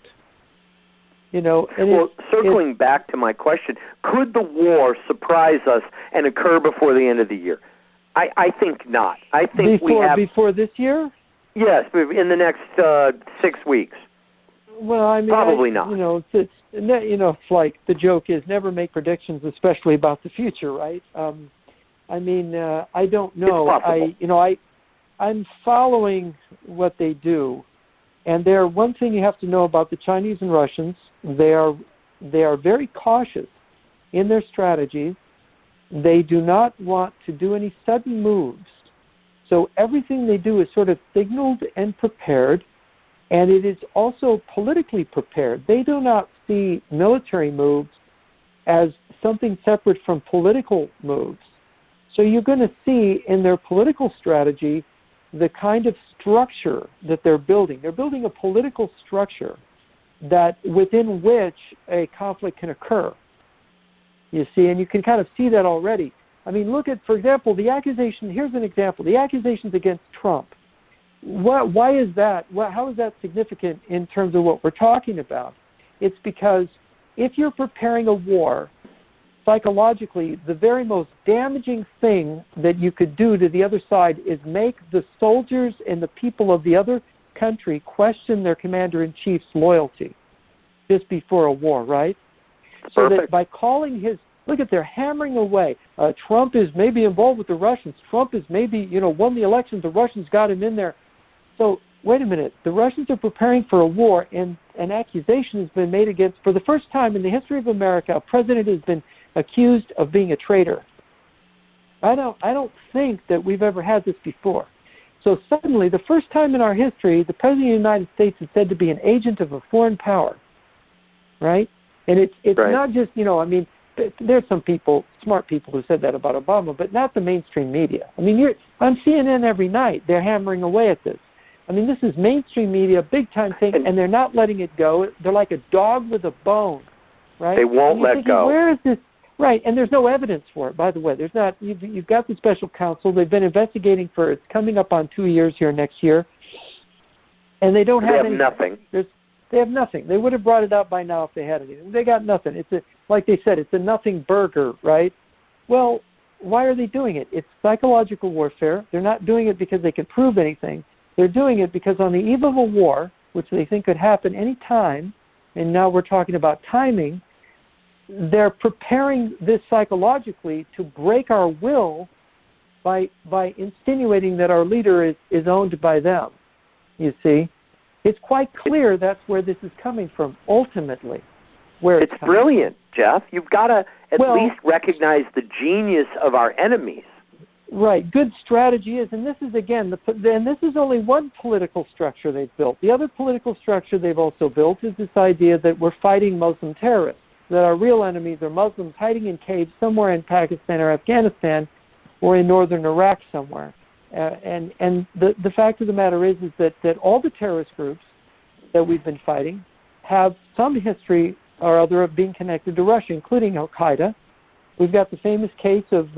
Speaker 5: Circling back to my question, could the war surprise us and occur before the end of the year? I think not. I think
Speaker 4: before this year.
Speaker 5: Yes, in the next 6 weeks.
Speaker 4: Well, I mean,
Speaker 5: probably not.
Speaker 4: It's like the joke is never make predictions, especially about the future, right? I don't know.
Speaker 5: It's possible.
Speaker 4: I'm following what they do, and one thing you have to know about the Chinese and Russians, they are very cautious in their strategies. They do not want to do any sudden moves. So everything they do is sort of signaled and prepared, and it is also politically prepared. They do not see military moves as something separate from political moves. So you're going to see in their political strategy the kind of structure that they're building. They're building a political structure that within which a conflict can occur. You see, and you can kind of see that already. I mean, look at, for example, the accusation. Here's an example. The accusations against Trump. Why is that? How is that significant in terms of what we're talking about? It's because if you're preparing a war, psychologically, the very most damaging thing that you could do to the other side is make the soldiers and the people of the other country question their commander-in-chief's loyalty just before a war, right? So that by calling look at, they're hammering away. Trump is maybe involved with the Russians. Trump is maybe, won the election. The Russians got him in there. So wait a minute. The Russians are preparing for a war, and an accusation has been made against, for the first time in the history of America, a president has been accused of being a traitor. I don't think that we've ever had this before. So suddenly, the first time in our history, the President of the United States is said to be an agent of a foreign power, right? And it's
Speaker 5: right.
Speaker 4: Not just, there's some people, smart people who said that about Obama, but not the mainstream media. I mean, on CNN every night, they're hammering away at this. I mean, this is mainstream media, big-time thing, and they're not letting it go. They're like a dog with a bone, right?
Speaker 5: They won't let go.
Speaker 4: Where is this? Right, and there's no evidence for it, by the way. There's not. You've got the special counsel. They've been investigating it's coming up on 2 years here next year, and they don't have
Speaker 5: nothing.
Speaker 4: They have nothing. They would have brought it out by now if they had anything. They got nothing. Like they said, it's a nothing burger, right? Well, why are they doing it? It's psychological warfare. They're not doing it because they can prove anything. They're doing it because on the eve of a war, which they think could happen any time, and now we're talking about timing, they're preparing this psychologically to break our will by insinuating that our leader is owned by them, you see. It's quite clear that's where this is coming from, ultimately.
Speaker 5: It's brilliant, Jeff. You've got to at least recognize the genius of our enemies.
Speaker 4: Right. Good strategy is, and this is, again, and this is only one political structure they've built. The other political structure they've also built is this idea that we're fighting Muslim terrorists, that our real enemies are Muslims hiding in caves somewhere in Pakistan or Afghanistan or in northern Iraq somewhere. And the fact of the matter is that all the terrorist groups that we've been fighting have some history or other of being connected to Russia, including Al-Qaeda. We've got the famous case of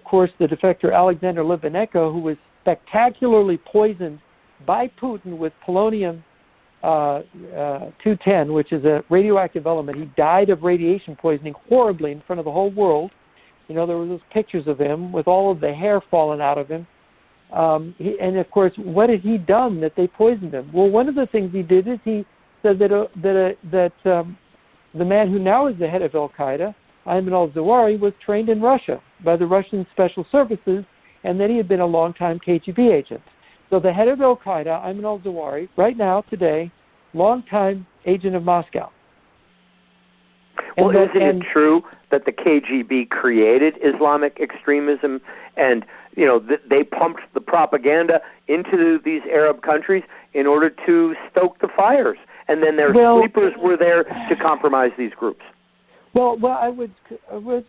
Speaker 4: course, the defector Alexander Litvinenko, who was spectacularly poisoned by Putin with polonium-210, which is a radioactive element. He died of radiation poisoning horribly in front of the whole world. There were those pictures of him with all of the hair falling out of him. And, of course, what had he done that they poisoned him? Well, one of the things he did is he said that the man who now is the head of Al-Qaeda, Ayman al-Zawahiri, was trained in Russia by the Russian Special Services, and that he had been a long-time KGB agent. So the head of Al-Qaeda, Ayman al-Zawahiri, right now, today, long-time agent of Moscow.
Speaker 5: Well, isn't it true that the KGB created Islamic extremism and, they pumped the propaganda into these Arab countries in order to stoke the fires? And then their sleepers were there to compromise these groups.
Speaker 4: Well, I would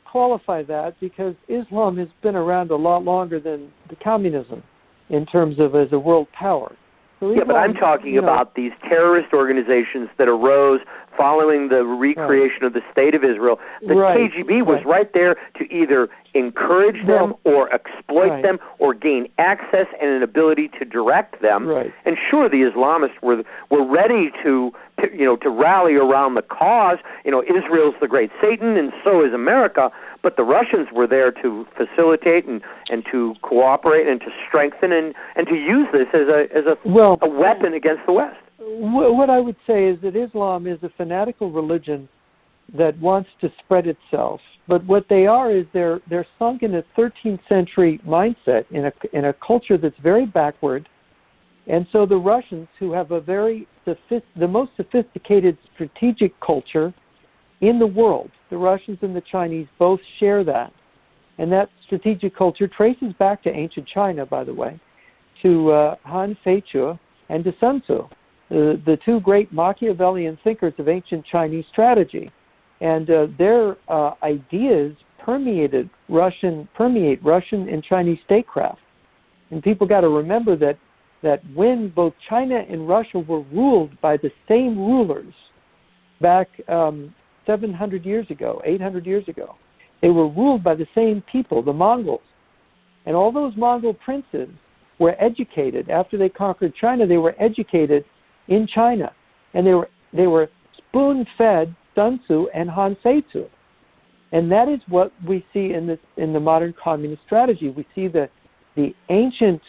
Speaker 4: qualify that because Islam has been around a lot longer than the communism in terms of as a world power. So
Speaker 5: yeah, but I'm talking about these terrorist organizations that arose following the recreation of the State of Israel. The KGB was right there to either encourage them or exploit them or gain access and an ability to direct them.
Speaker 4: Right.
Speaker 5: And sure, the Islamists were ready to rally around the cause. Israel's the great Satan, and so is America. But the Russians were there to facilitate and to cooperate and to strengthen and to use this as a weapon against the West.
Speaker 4: What I would say is that Islam is a fanatical religion that wants to spread itself. But what they are is they're sunk in a 13th century mindset in a culture that's very backward. And so the Russians, who have the most sophisticated strategic culture in the world, the Russians and the Chinese both share that. And that strategic culture traces back to ancient China, by the way, to Han Feichu and to Sun Tzu, the two great Machiavellian thinkers of ancient Chinese strategy. And their ideas permeate Russian and Chinese statecraft. And people got to remember that when both China and Russia were ruled by the same rulers back 700 years ago, 800 years ago, they were ruled by the same people, the Mongols. And all those Mongol princes were educated. After they conquered China, they were educated in China. And they were spoon-fed Sun Tzu and Han Feichu. And that is what we see in the modern communist strategy. We see the ancient,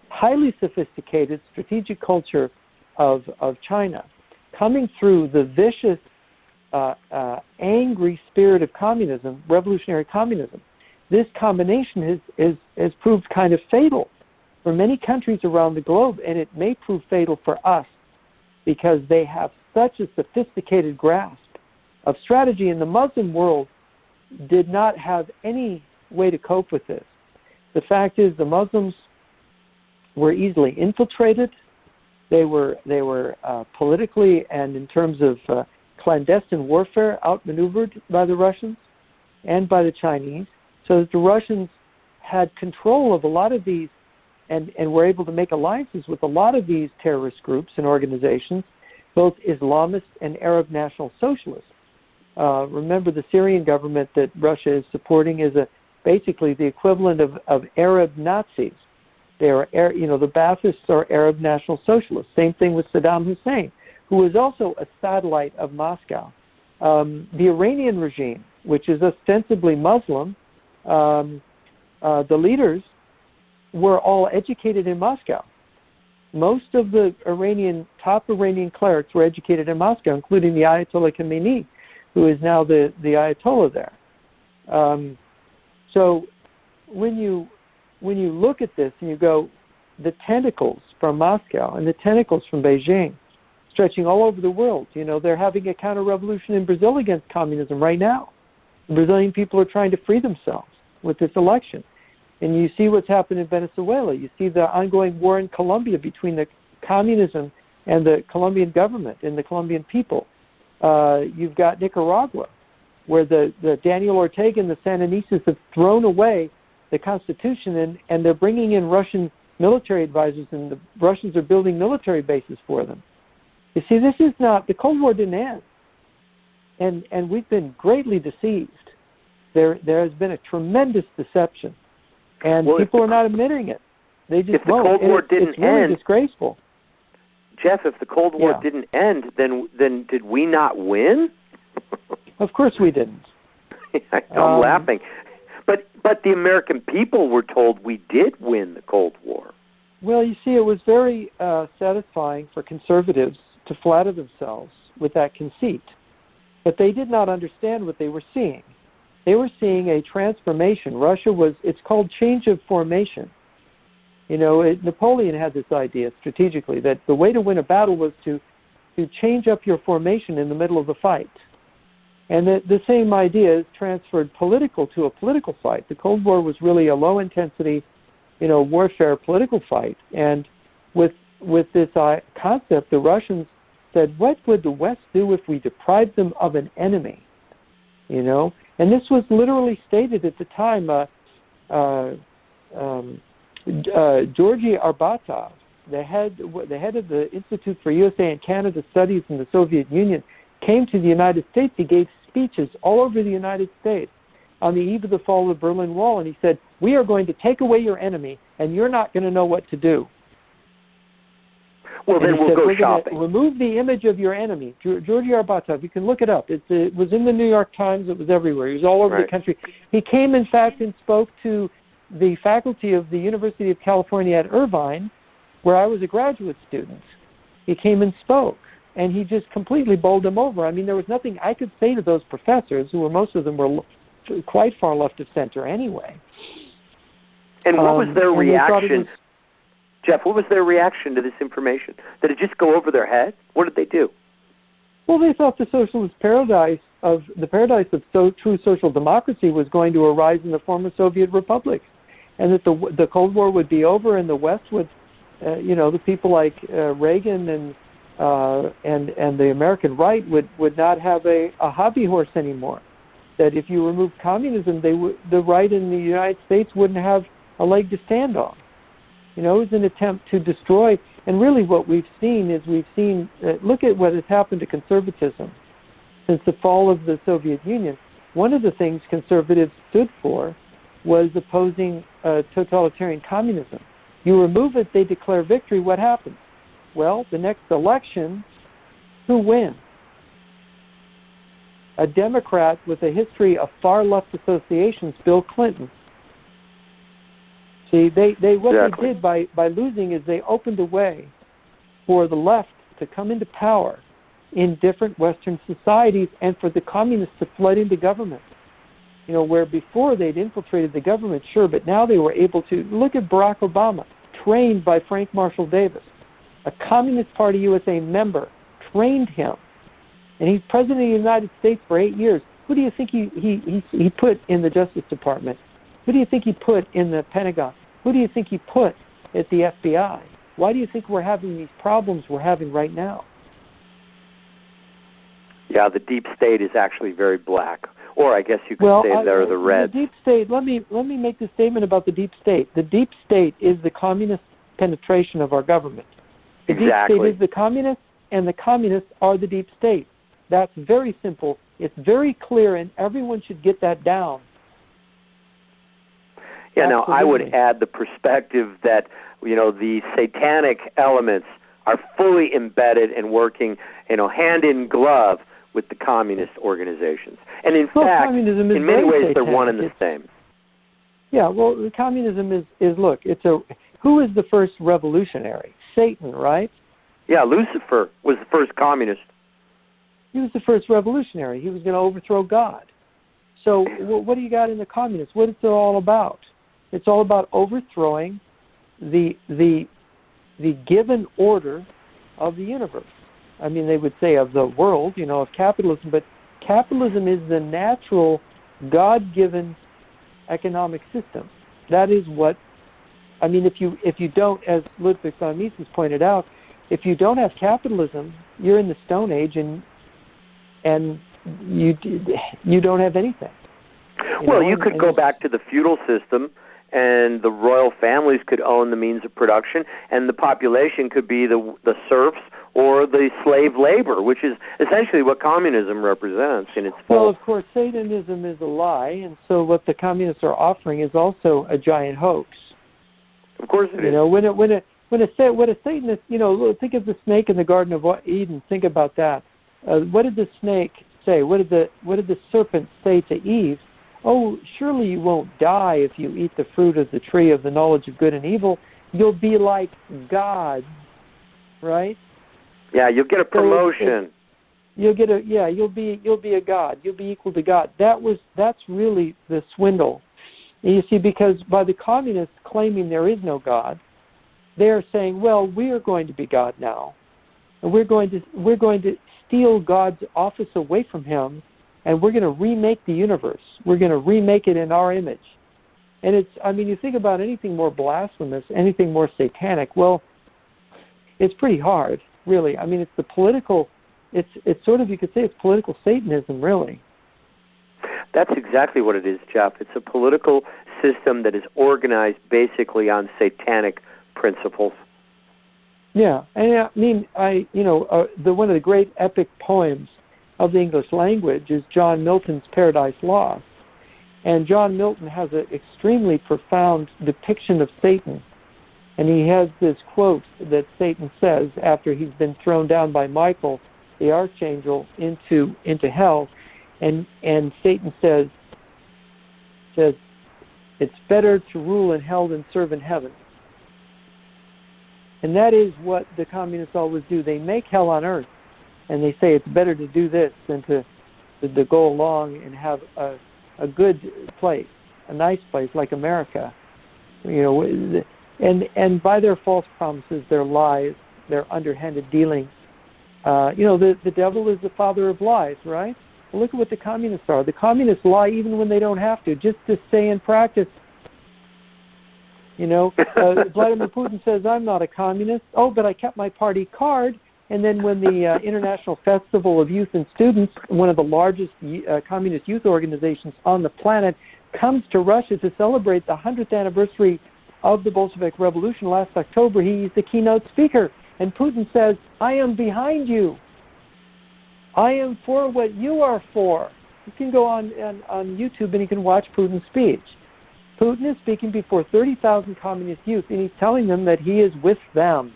Speaker 4: highly sophisticated strategic culture of China coming through the vicious, angry spirit of communism, revolutionary communism. This combination has proved kind of fatal for many countries around the globe, and it may prove fatal for us because they have such a sophisticated grasp of strategy, and the Muslim world did not have any way to cope with this. The fact is the Muslims were easily infiltrated. They were politically and in terms of clandestine warfare outmaneuvered by the Russians and by the Chinese, so that the Russians had control of a lot of these and were able to make alliances with a lot of these terrorist groups and organizations, both Islamist and Arab National Socialists. Remember, the Syrian government that Russia is supporting is basically the equivalent of Arab Nazis. They are, the Baathists are Arab National Socialists. Same thing with Saddam Hussein, who is also a satellite of Moscow. The Iranian regime, which is ostensibly Muslim, the leaders were all educated in Moscow. Most of the top Iranian clerics were educated in Moscow, including the Ayatollah Khamenei, who is now the Ayatollah there. So when you look at this and you go, the tentacles from Moscow and the tentacles from Beijing stretching all over the world, they're having a counter-revolution in Brazil against communism right now. The Brazilian people are trying to free themselves with this election. And you see what's happened in Venezuela. You see the ongoing war in Colombia between the communism and the Colombian government and the Colombian people. You've got Nicaragua, where the Daniel Ortega and the Sandinistas have thrown away the Constitution, and they're bringing in Russian military advisors, and the Russians are building military bases for them. You see, this is not, the Cold War didn't end, and we've been greatly deceived. There has been a tremendous deception, and people are not admitting it. They just
Speaker 5: if the Cold War didn't
Speaker 4: it's really
Speaker 5: end,
Speaker 4: disgraceful.
Speaker 5: Jeff, if the Cold War didn't end, then did we not win?
Speaker 4: Of course we didn't.
Speaker 5: I'm laughing. But the American people were told we did win the Cold War.
Speaker 4: Well, you see, it was very satisfying for conservatives to flatter themselves with that conceit. But they did not understand what they were seeing. They were seeing a transformation. It's called change of formation. Napoleon had this idea strategically that the way to win a battle was to change up your formation in the middle of the fight. And the same idea is transferred to a political fight. The Cold War was really a low-intensity, warfare political fight. And with this concept, the Russians said, what would the West do if we deprived them of an enemy? And this was literally stated at the time. Georgy Arbatov, the head of the Institute for USA and Canada Studies in the Soviet Union, came to the United States. He gave speeches all over the United States on the eve of the fall of the Berlin Wall, and he said, "We are going to take away your enemy, and you're not going to know what to do."
Speaker 5: Well, then we'll go shopping.
Speaker 4: Remove the image of your enemy. Georgy Arbatov, you can look it up. It was in the New York Times. It was everywhere. He was all over the country. He came, in fact, and spoke to the faculty of the University of California at Irvine, where I was a graduate student. He came and spoke, and he just completely bowled them over. I mean, there was nothing I could say to those professors, who were, most of them were quite far left of center anyway.
Speaker 5: And what was their reaction? Jeff, what was their reaction to this information? Did it just go over their head? What did they do?
Speaker 4: Well, they thought the socialist paradise of true social democracy was going to arise in the former Soviet republics, and that the Cold War would be over, and the West would, the people like Reagan and the American right would not have a hobby horse anymore. That if you remove communism, the right in the United States wouldn't have a leg to stand on. It was an attempt to destroy. And really what we've seen is look at what has happened to conservatism since the fall of the Soviet Union. One of the things conservatives stood for was opposing totalitarian communism. You remove it, they declare victory. What happens? Well, the next election, who wins? A Democrat with a history of far left associations, Bill Clinton. See, they did by losing is they opened a way for the left to come into power in different Western societies, and for the communists to flood into government. Where before they'd infiltrated the government, sure, but now they were able to. Look at Barack Obama, trained by Frank Marshall Davis, a Communist Party USA member, trained him, and he's president of the United States for 8 years. Who do you think he put in the Justice Department? Who do you think he put in the Pentagon? Who do you think he put at the FBI? Why do you think we're having these problems we're having right now?
Speaker 5: Yeah, the deep state is actually very black. Or I guess you could say they're the red.
Speaker 4: The deep state, let me make the statement about the deep state. The deep state is the communist penetration of our government. The deep state is the communists, and the communists are the deep state. That's very simple. It's very clear, and everyone should get that down.
Speaker 5: Yeah,
Speaker 4: Absolutely.
Speaker 5: now I would add the perspective that, the satanic elements are fully embedded and working, hand in glove with the communist organizations. And in fact, in many ways, they're one and the same.
Speaker 4: Yeah, well, the communism is look, who is the first revolutionary? Satan, right?
Speaker 5: Yeah, Lucifer was the first communist.
Speaker 4: He was the first revolutionary. He was going to overthrow God. So what do you got in the communists? What is it all about? It's all about overthrowing the given order of the universe. I mean, they would say of the world, of capitalism, but capitalism is the natural, God-given economic system. That is what, if you don't, as Ludwig von Mises pointed out, if you don't have capitalism, you're in the Stone Age, and you don't have anything.
Speaker 5: You could go back to the feudal system, and the royal families could own the means of production, and the population could be the serfs or the slave labor, which is essentially what communism represents in its full.
Speaker 4: Well, of course, Satanism is a lie, and so what the communists are offering is also a giant hoax.
Speaker 5: Of course it is.
Speaker 4: When a Satanist, think of the snake in the Garden of Eden. Think about that. What did the snake say? What did the serpent say to Eve? Oh, surely you won't die if you eat the fruit of the tree of the knowledge of good and evil. You'll be like God, right?
Speaker 5: Yeah, you'll get a promotion.
Speaker 4: You'll be a God. You'll be equal to God. That's really the swindle. And you see, because by the communists claiming there is no God, they are saying, well, we are going to be God now, and we're going to steal God's office away from him, and we're going to remake the universe. We're going to remake it in our image. And you think about anything more blasphemous, anything more satanic, well, it's pretty hard, really. It's the political, it's sort of, you could say it's political Satanism, really.
Speaker 5: That's exactly what it is, Jeff. It's a political system that is organized basically on satanic principles.
Speaker 4: Yeah, and I mean, one of the great epic poems of the English language is John Milton's Paradise Lost. And John Milton has an extremely profound depiction of Satan. And he has this quote that Satan says after he's been thrown down by Michael, the archangel, into hell. And Satan says, it's better to rule in hell than serve in heaven. And that is what the communists always do. They make hell on earth. And they say it's better to do this than to go along and have a good place, a nice place like America. And by their false promises, their lies, their underhanded dealings, the devil is the father of lies, right? Well, look at what the communists are. The communists lie even when they don't have to, just to stay in practice. Vladimir Putin says, I'm not a communist. Oh, but I kept my party card. And then when the International Festival of Youth and Students, one of the largest communist youth organizations on the planet, comes to Russia to celebrate the 100th anniversary of the Bolshevik Revolution last October, he's the keynote speaker. And Putin says, I am behind you. I am for what you are for. You can go on YouTube and you can watch Putin's speech. Putin is speaking before 30,000 communist youth, and he's telling them that he is with them.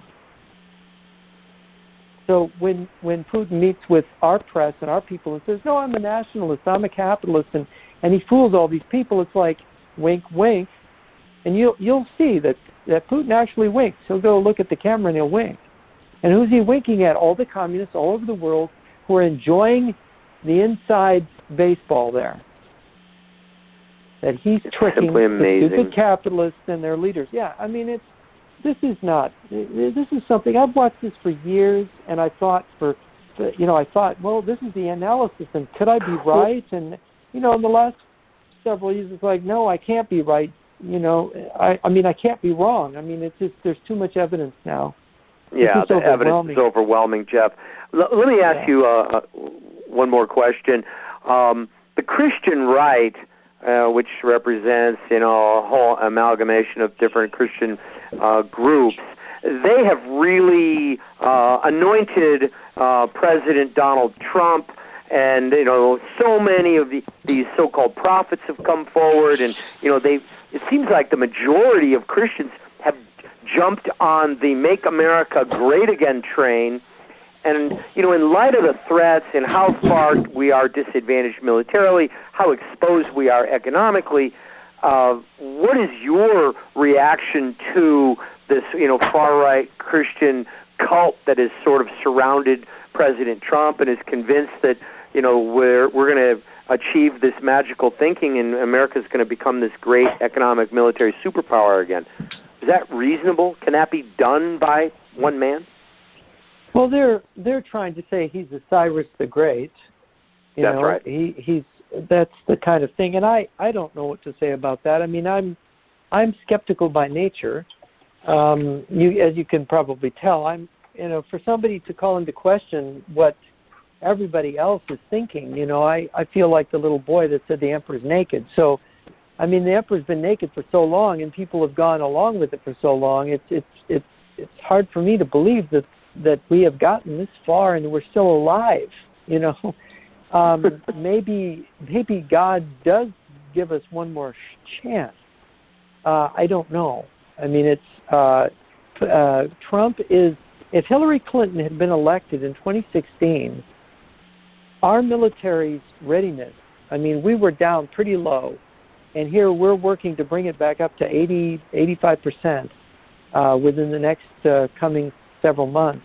Speaker 4: So when Putin meets with our press and our people and says, no, I'm a nationalist, I'm a capitalist, and he fools all these people, it's like, wink, wink. And you'll see that Putin actually winks. He'll go look at the camera and he'll wink. And who's he winking at? All the communists all over the world who are enjoying the inside baseball there. That he's tricking the stupid capitalists and their leaders. Yeah, I mean, this is something, I've watched this for years, and I thought, well, this is the analysis, and could I be right? And, in the last several years, it's like, no, I can't be right. I can't be wrong. I mean, it's just, there's too much evidence now.
Speaker 5: Yeah, the evidence is overwhelming, Jeff. Let me ask you one more question. The Christian right, which represents, a whole amalgamation of different Christian groups, they have really anointed President Donald Trump, and so many of these so-called prophets have come forward, and it seems like the majority of Christians have jumped on the Make America Great Again train. And, in light of the threats and how far we are disadvantaged militarily, how exposed we are economically, what is your reaction to this, far-right Christian cult that has sort of surrounded President Trump and is convinced that, we're going to achieve this magical thinking and America's going to become this great economic military superpower again? Is that reasonable? Can that be done by one man?
Speaker 4: Well, they're trying to say he's a Cyrus the Great.
Speaker 5: That's right.
Speaker 4: That's the kind of thing, and I don't know what to say about that. I mean, I'm skeptical by nature. As you can probably tell, I'm for somebody to call into question what everybody else is thinking. I feel like the little boy that said the emperor's naked. So, I mean, the emperor's been naked for so long, and people have gone along with it for so long. It's hard for me to believe that we have gotten this far and we're still alive. Maybe God does give us one more chance. I don't know. I mean, it's Trump is. If Hillary Clinton had been elected in 2016, our military's readiness. I mean, we were down pretty low, and here we're working to bring it back up to 85% within the next coming several months.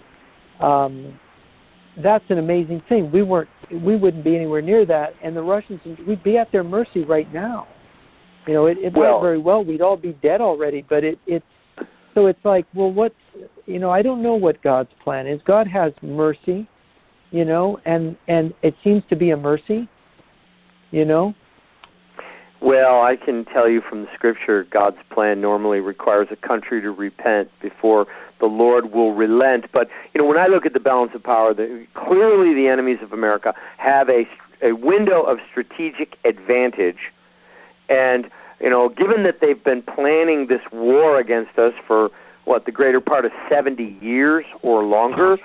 Speaker 4: That's an amazing thing. We wouldn't be anywhere near that, and the Russians, we'd be at their mercy right now. It might very well we'd all be dead already, but so it's like, well, I don't know what God's plan is. God has mercy, and it seems to be a mercy,
Speaker 5: Well, I can tell you from the Scripture, God's plan normally requires a country to repent before the Lord will relent. But, when I look at the balance of power, clearly the enemies of America have a window of strategic advantage. And, given that they've been planning this war against us for the greater part of 70 years or longer,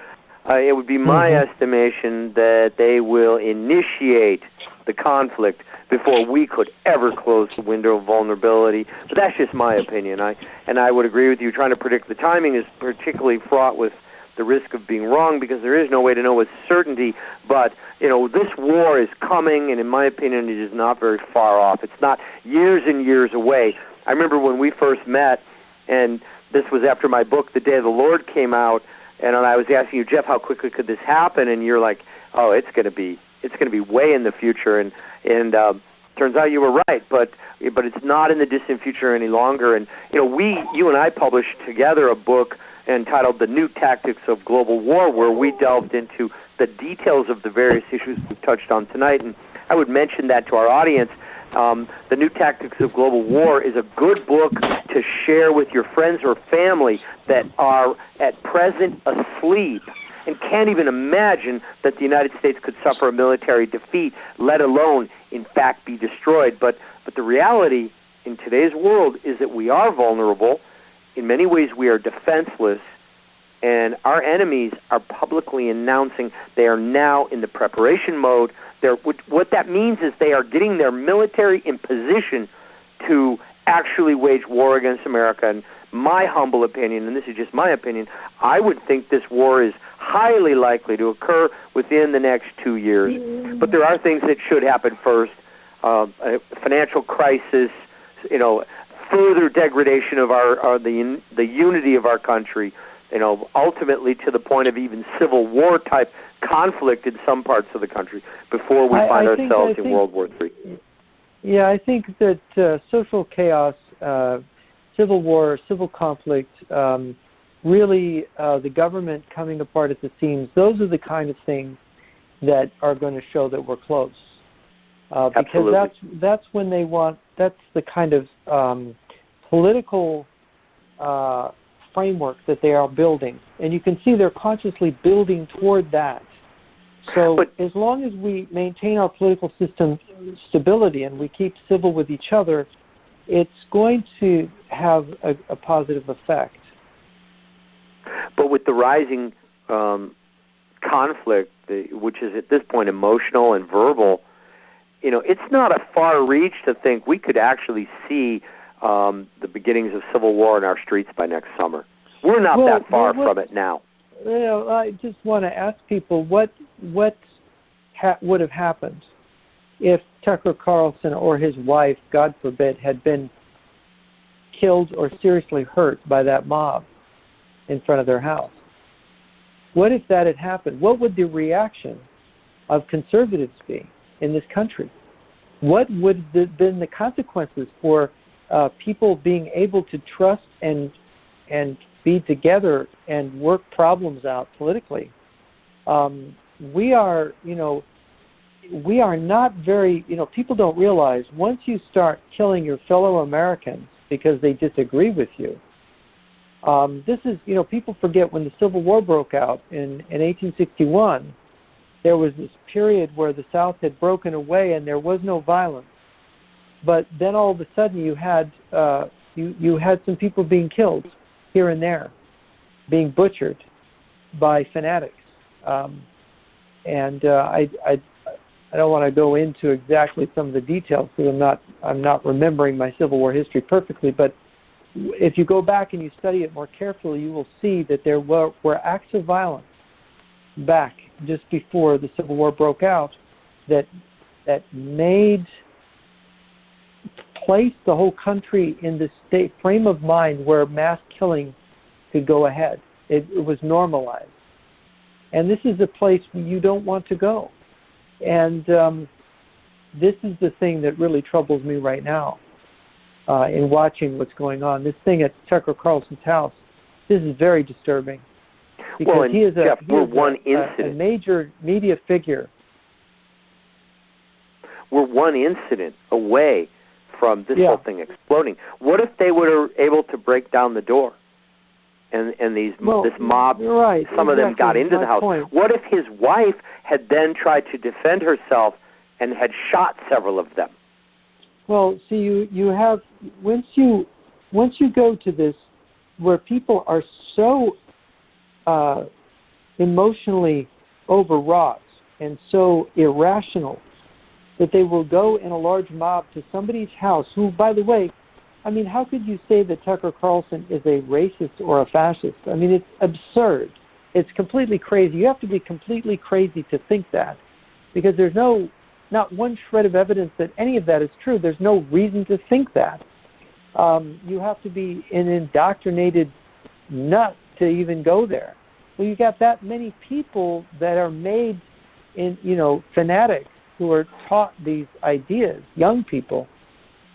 Speaker 5: it would be my estimation that they will initiate the conflict before we could ever close the window of vulnerability. But that's just my opinion. I would agree with you. Trying to predict the timing is particularly fraught with the risk of being wrong because there is no way to know with certainty. But, this war is coming, and in my opinion, it is not very far off. It's not years and years away. I remember when we first met, and this was after my book, The Day of the Lord, came out, and I was asking you, Jeff, how quickly could this happen? And you're like, oh, it's going to be way in the future. And turns out you were right, but it's not in the distant future any longer. And you and I published together a book entitled The New Tactics of Global War, where we delved into the details of the various issues we've touched on tonight. And I would mention that to our audience. The New Tactics of Global War is a good book to share with your friends or family that are at present asleep and can't even imagine that the United States could suffer a military defeat, let alone, in fact, be destroyed. But the reality in today's world is that we are vulnerable. In many ways, we are defenseless, and our enemies are publicly announcing they are now in the preparation mode. What that means is they are getting their military in position to actually wage war against America. And my humble opinion, and this is just my opinion, I would think this war is highly likely to occur within the next 2 years. But there are things that should happen first. A financial crisis, further degradation of the unity of our country, ultimately to the point of even civil war type conflict in some parts of the country before we find ourselves in World War III.
Speaker 4: Yeah, I think that social chaos, civil war, civil conflict, really the government coming apart at the seams, those are the kind of things that are going to show that we're close. Because that's when they want, that's the kind of political framework that they are building. And you can see they're consciously building toward that. So as long as we maintain our political system stability and we keep civil with each other, it's going to have a positive effect.
Speaker 5: But with the rising conflict, which is at this point emotional and verbal, it's not a far reach to think we could actually see the beginnings of civil war in our streets by next summer. We're not that far from it now.
Speaker 4: I just want to ask people what would have happened if Tucker Carlson or his wife, God forbid, had been killed or seriously hurt by that mob in front of their house. What if that had happened? What would the reaction of conservatives be in this country? What would have been the consequences for people being able to trust and be together and work problems out politically? We are not very, people don't realize once you start killing your fellow Americans because they disagree with you, this is, people forget when the Civil War broke out in 1861, there was this period where the South had broken away and there was no violence. But then all of a sudden you had some people being killed here and there, being butchered by fanatics. And I don't want to go into exactly some of the details because I'm not remembering my Civil War history perfectly. But if you go back and you study it more carefully, you will see that there were acts of violence back just before the Civil War broke out that placed the whole country in this frame of mind where mass killing could go ahead. It was normalized. And this is a place you don't want to go. And this is the thing that really troubles me right now in watching what's going on. This thing at Tucker Carlson's house, this is very disturbing. Because he is a major media figure.
Speaker 5: We're one incident away from this whole thing exploding. What if they were able to break down the door and this mob, some of them got into the house? What if his wife had then tried to defend herself and had shot several of them?
Speaker 4: Well, see, you have once you go to this where people are so emotionally overwrought and so irrational that they will go in a large mob to somebody's house who, by the way, I mean, how could you say that Tucker Carlson is a racist or a fascist? I mean, it's absurd. It's completely crazy. You have to be completely crazy to think that, because there's not one shred of evidence that any of that is true. There's no reason to think that. You have to be an indoctrinated nut to even go there. Well, you got that many people that are made in, fanatics who are taught these ideas, young people,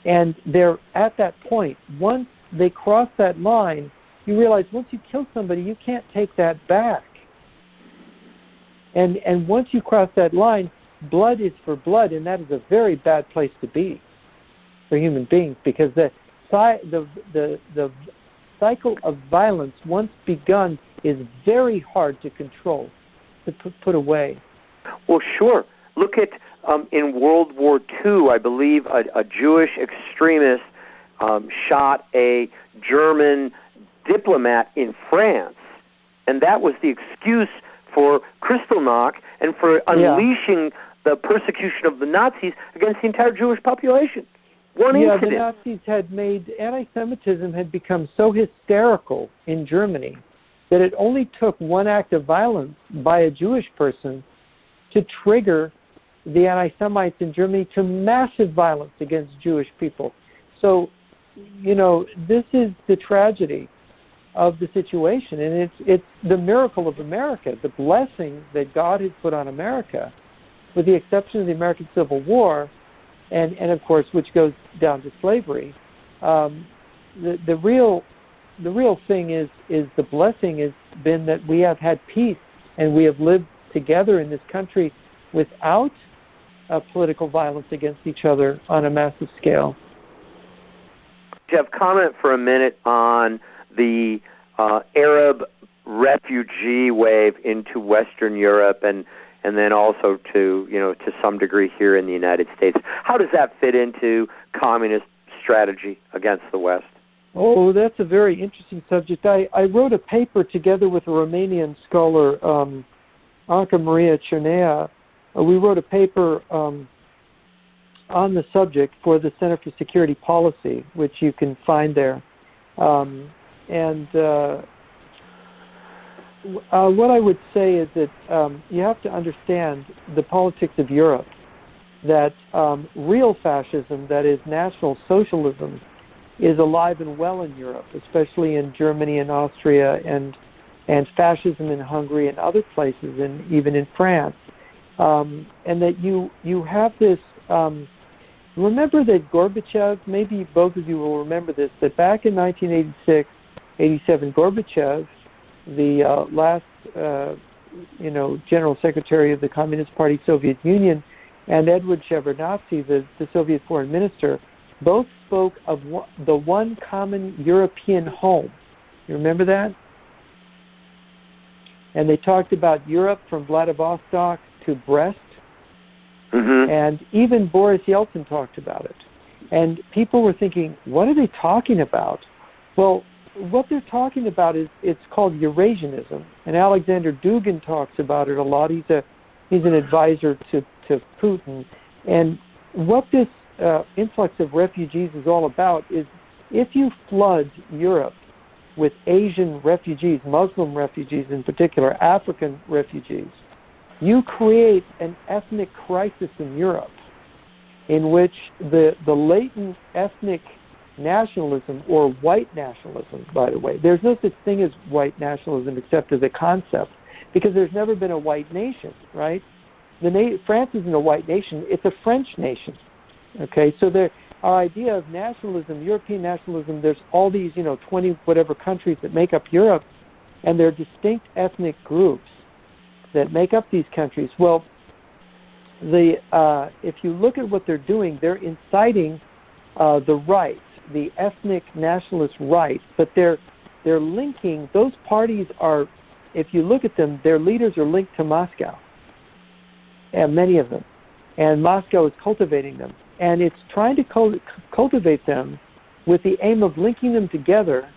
Speaker 4: and they're at that point. Once they cross that line, you realize once you kill somebody, you can't take that back. And once you cross that line, blood is for blood, and that is a very bad place to be for human beings, because the cycle of violence, once begun, is very hard to control, to put away.
Speaker 5: Well, sure. Look at in World War II, I believe a Jewish extremist shot a German diplomat in France, and that was the excuse for Kristallnacht and for unleashing the persecution of the Nazis against the entire Jewish population. One incident.
Speaker 4: The Nazis had made anti-Semitism had become so hysterical in Germany that it only took one act of violence by a Jewish person to trigger the anti-Semites in Germany to massive violence against Jewish people. So, this is the tragedy of the situation, and it's the miracle of America, the blessing that God has put on America, with the exception of the American Civil War, and of course, which goes down to slavery. The real thing is the blessing has been that we have had peace, and we have lived together in this country without political violence against each other on a massive scale.
Speaker 5: Jeff, comment for a minute on the Arab refugee wave into Western Europe, and then also to some degree here in the United States. How does that fit into communist strategy against the West?
Speaker 4: Oh, that's a very interesting subject. I wrote a paper together with a Romanian scholar, Anca Maria Cernea. We wrote a paper on the subject for the Center for Security Policy, which you can find there. What I would say is that you have to understand the politics of Europe, that real fascism, that is National Socialism, is alive and well in Europe, especially in Germany and Austria, and fascism in Hungary and other places, and even in France. And that you have this, remember that Gorbachev, maybe both of you will remember this, that back in 1986, 87, Gorbachev, the last, General Secretary of the Communist Party Soviet Union, and Edward Shevardnadze, the Soviet foreign minister, both spoke of the one common European home. You remember that? And they talked about Europe from Vladivostok to Brest. Mm-hmm. And even Boris Yeltsin talked about it. And people were thinking, what are they talking about? Well, what they're talking about is, it's called Eurasianism. And Alexander Dugin talks about it a lot. He's an advisor to Putin. And what this influx of refugees is all about is, if you flood Europe with Asian refugees, Muslim refugees in particular, African refugees, you create an ethnic crisis in Europe in which the latent ethnic nationalism, or white nationalism, by the way, there's no such thing as white nationalism except as a concept, because there's never been a white nation, right? France isn't a white nation, it's a French nation. Okay, so our idea of nationalism, European nationalism, there's all these, 20 whatever countries that make up Europe, and they're distinct ethnic groups that make up these countries. Well, if you look at what they're doing, they're inciting the right, the ethnic nationalist right, but they're linking, those parties are, if you look at them, their leaders are linked to Moscow, and many of them, and Moscow is cultivating them. And it's trying to cultivate them with the aim of linking them together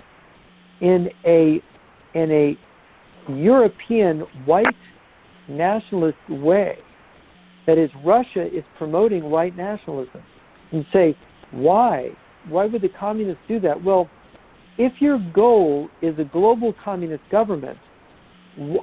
Speaker 4: in a European white nationalist way. That is, Russia is promoting white nationalism. And say, why? Why would the communists do that? Well, if your goal is a global communist government,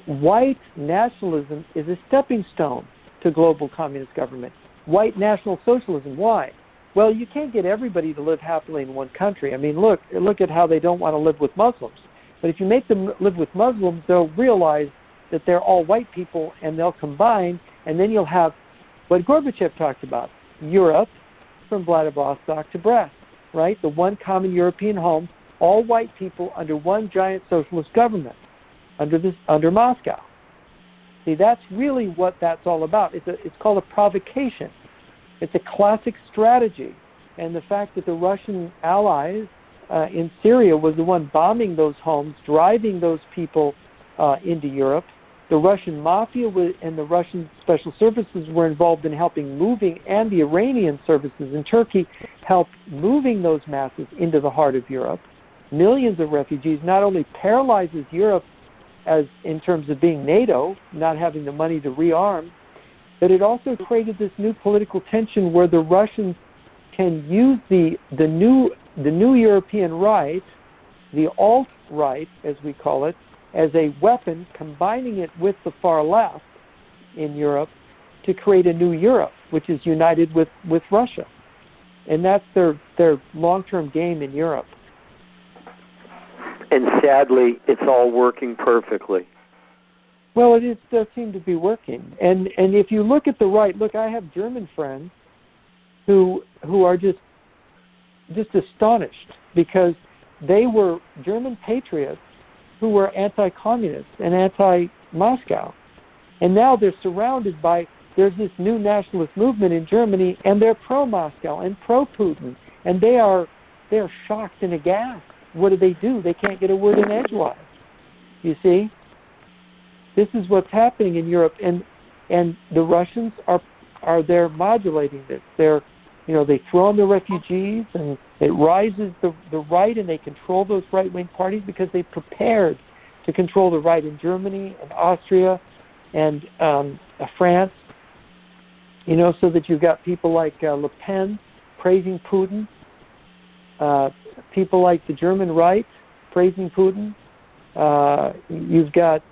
Speaker 4: white nationalism is a stepping stone to global communist government. White national socialism, why? Well, you can't get everybody to live happily in one country. I mean, look at how they don't want to live with Muslims. But if you make them live with Muslims, they'll realize that they're all white people, and they'll combine, and then you'll have what Gorbachev talked about, Europe from Vladivostok to Brest, right? The one common European home, all white people under one giant socialist government, under Moscow. See, that's really what that's all about. It's called a provocation. It's a classic strategy. And the fact that the Russian allies in Syria was the one bombing those homes, driving those people into Europe. The Russian mafia and the Russian special services were involved in helping moving, and the Iranian services in Turkey helped moving those masses into the heart of Europe. Millions of refugees not only paralyzes Europe as in terms of being NATO, not having the money to rearm, but it also created this new political tension where the Russians can use the new European right, the alt-right as we call it, as a weapon, combining it with the far left in Europe to create a new Europe, which is united with Russia. And that's their long-term game in Europe.
Speaker 5: And sadly, it's all working perfectly.
Speaker 4: Well, it does seem to be working. And if you look at the right, I have German friends who are just astonished because they were German patriots who were anti-communist and anti-Moscow. And now they're surrounded by, there's this new nationalist movement in Germany, and they're pro-Moscow and pro-Putin. And they're shocked and aghast. What do? They can't get a word in edgewise. You see? This is what's happening in Europe. And the Russians are there modulating this. They throw in the refugees, and it rises the right, and they control those right-wing parties because they prepared to control the right in Germany and Austria and France, so that you've got people like Le Pen praising Putin, people like the German right praising Putin. You've got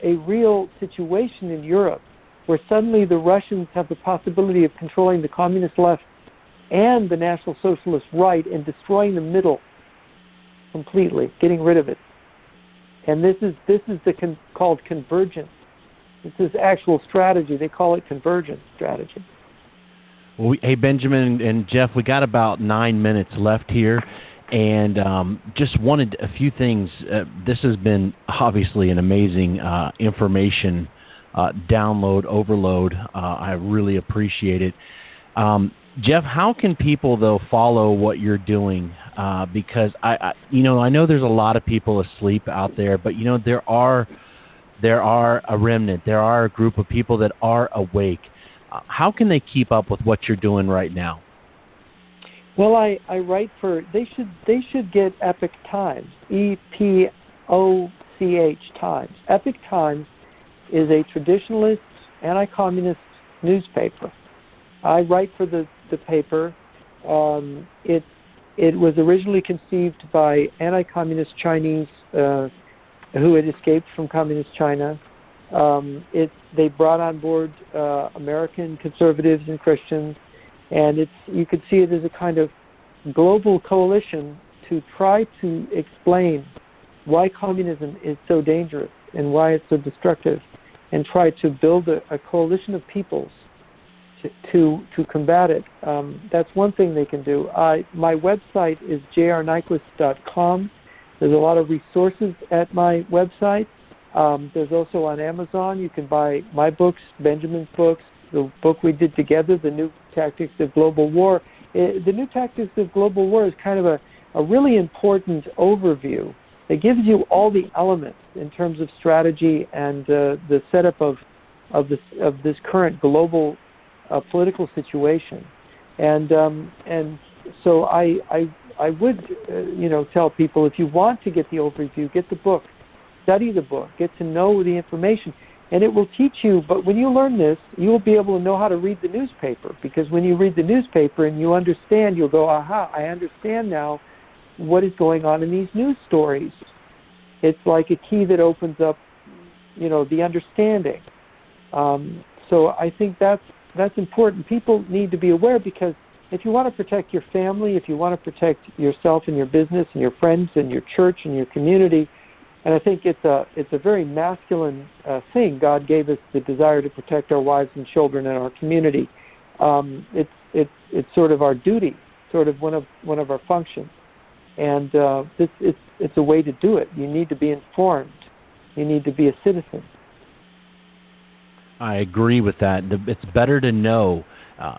Speaker 4: a real situation in Europe where suddenly the Russians have the possibility of controlling the communist left and the National Socialist right and destroying the middle completely, getting rid of it. And this is called convergence. This is actual strategy. They call it convergence strategy.
Speaker 3: Well, hey, Benjamin and Jeff, we got about 9 minutes left here, and just wanted a few things. This has been obviously an amazing information download, overload. I really appreciate it. Jeff, how can people, though, follow what you're doing? Because I know there's a lot of people asleep out there, but there are a remnant. There are a group of people that are awake. How can they keep up with what you're doing right now?
Speaker 4: Well, I write for. They should get Epoch Times, EPOCH Times. Epoch Times is a traditionalist, anti-communist newspaper. I write for the paper. It was originally conceived by anti-communist Chinese who had escaped from communist China. They brought on board American conservatives and Christians, and you could see it as a kind of global coalition to try to explain why communism is so dangerous and why it's so destructive, and try to build a coalition of peoples to combat it. That's one thing they can do. My website is jrnyquist.com. There's a lot of resources at my website. There's also on Amazon. You can buy my books, Benjamin's books, the book we did together, The New Tactics of Global War. The New Tactics of Global War is kind of a really important overview. It gives you all the elements in terms of strategy and the setup of this current global political situation. And so I tell people, if you want to get the overview, get the book, study the book, get to know the information, and it will teach you. But when you learn this, you will be able to know how to read the newspaper, because when you read the newspaper and you understand, you'll go, aha, I understand now what is going on in these news stories. It's like a key that opens up, the understanding. So I think that's important. People need to be aware, because if you want to protect your family, if you want to protect yourself and your business and your friends and your church and your community, and I think it's a very masculine thing. God gave us the desire to protect our wives and children and our community. It's sort of our duty, sort of one of our functions, and it's a way to do it. You need to be informed. You need to be a citizen.
Speaker 3: I agree with that. It's better to know.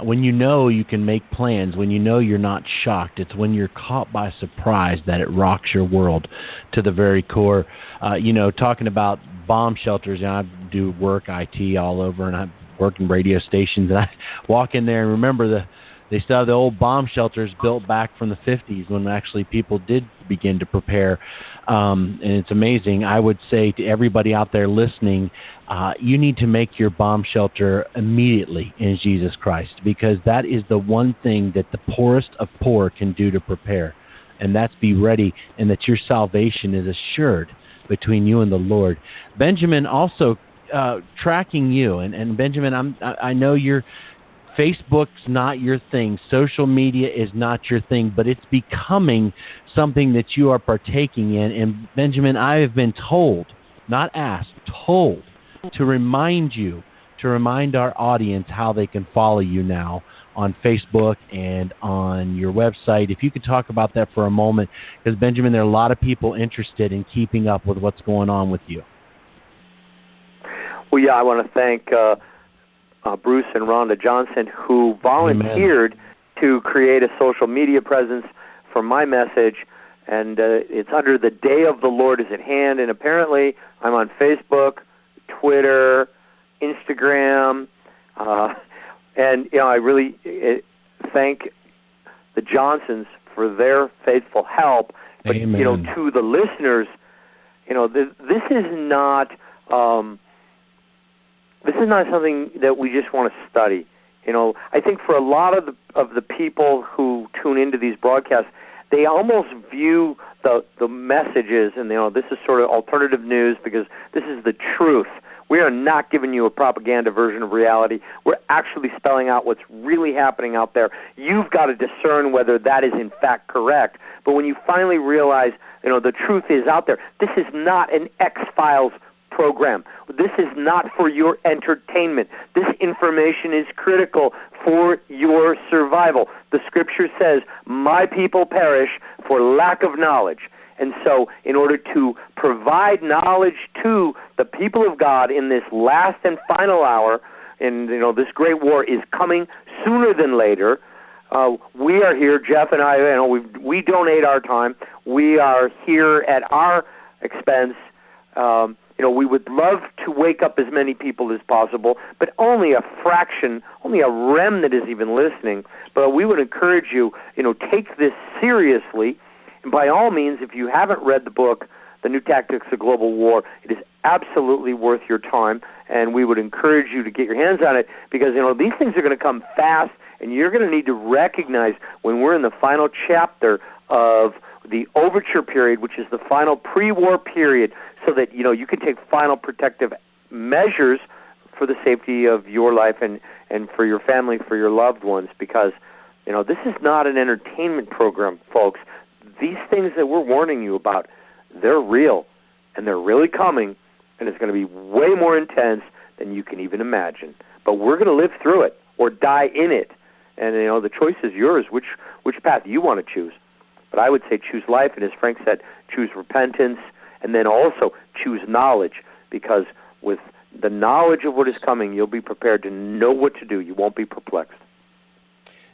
Speaker 3: When you know, you can make plans. When you know, you're not shocked. It's when you're caught by surprise that it rocks your world to the very core. Talking about bomb shelters, I do work IT all over, and I work in radio stations, and I walk in there and remember they still have the old bomb shelters built back from the 50s when actually people did begin to prepare. And it's amazing. I would say to everybody out there listening, you need to make your bomb shelter immediately in Jesus Christ, because that is the one thing that the poorest of poor can do to prepare, and that's be ready, and that your salvation is assured between you and the Lord. Benjamin, also tracking you, and Benjamin, I know Facebook's not your thing. Social media is not your thing, but it's becoming something that you are partaking in. And Benjamin, I have been told, not asked, told, to remind our audience how they can follow you now on Facebook and on your website. If you could talk about that for a moment, because Benjamin, there are a lot of people interested in keeping up with what's going on with you.
Speaker 5: Well, yeah, I want to thank Bruce and Rhonda Johnson, who volunteered to create a social media presence for my message, and it's under The Day of the Lord is at Hand, and apparently I'm on Facebook, Twitter, Instagram, and I really thank the Johnsons for their faithful help. But
Speaker 3: Amen.
Speaker 5: To the listeners, this is not something that we just want to study. I think for a lot of the people who tune into these broadcasts, they almost view the messages, and this is sort of alternative news because this is the truth. We are not giving you a propaganda version of reality. We're actually spelling out what's really happening out there. You've got to discern whether that is in fact correct. But when you finally realize, the truth is out there, this is not an X-Files program. This is not for your entertainment. This information is critical for your survival. The scripture says, my people perish for lack of knowledge. And so in order to provide knowledge to the people of God in this last and final hour, and this great war is coming sooner than later, we are here, Jeff and I, we donate our time. We are here at our expense. We would love to wake up as many people as possible, but only a fraction, only a remnant is even listening. But we would encourage you, take this seriously. And by all means, if you haven't read the book, The New Tactics of Global War, it is absolutely worth your time, and we would encourage you to get your hands on it because, these things are going to come fast, and you're going to need to recognize when we're in the final chapter of the overture period, which is the final pre-war period, so that, you can take final protective measures for the safety of your life and for your family, for your loved ones, because, this is not an entertainment program, folks. These things that we're warning you about, they're real, and they're really coming, and it's going to be way more intense than you can even imagine. But we're going to live through it or die in it, and the choice is yours, which path you want to choose. But I would say choose life, and as Frank said, choose repentance, and then also choose knowledge, because with the knowledge of what is coming, you'll be prepared to know what to do. You won't be perplexed.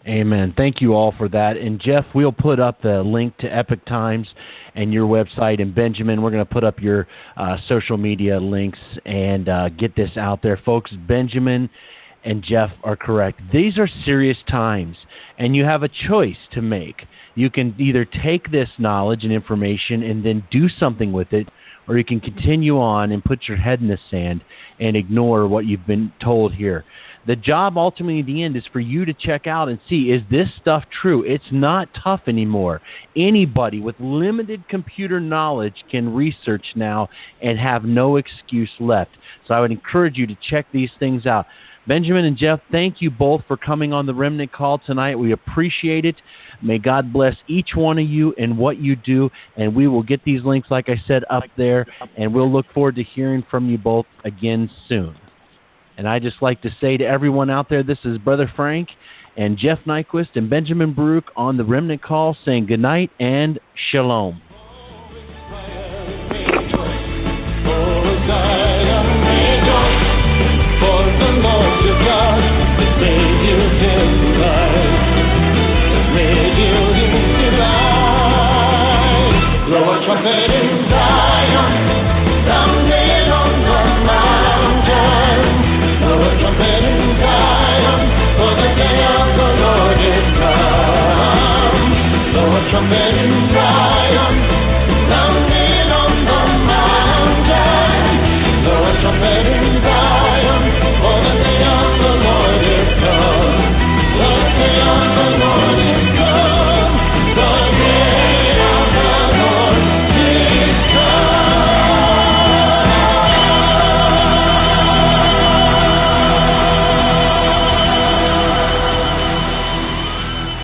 Speaker 3: Amen. Thank you all for that. And Jeff, we'll put up the link to Epic Times and your website. And Benjamin, we're going to put up your social media links and get this out there. Folks, Benjamin and Jeff are correct. These are serious times, and you have a choice to make. You can either take this knowledge and information and then do something with it, or you can continue on and put your head in the sand and ignore what you've been told here. The job ultimately in the end is for you to check out and see, is this stuff true? It's not tough anymore. Anybody with limited computer knowledge can research now and have no excuse left. So I would encourage you to check these things out. Benjamin and Jeff, thank you both for coming on the Remnant Call tonight. We appreciate it. May God bless each one of you and what you do, and we will get these links, like I said, up there, and we'll look forward to hearing from you both again soon. And I just like to say to everyone out there, this is Brother Frank and Jeff Nyquist and Benjamin Baruch on the Remnant Call saying good night and shalom.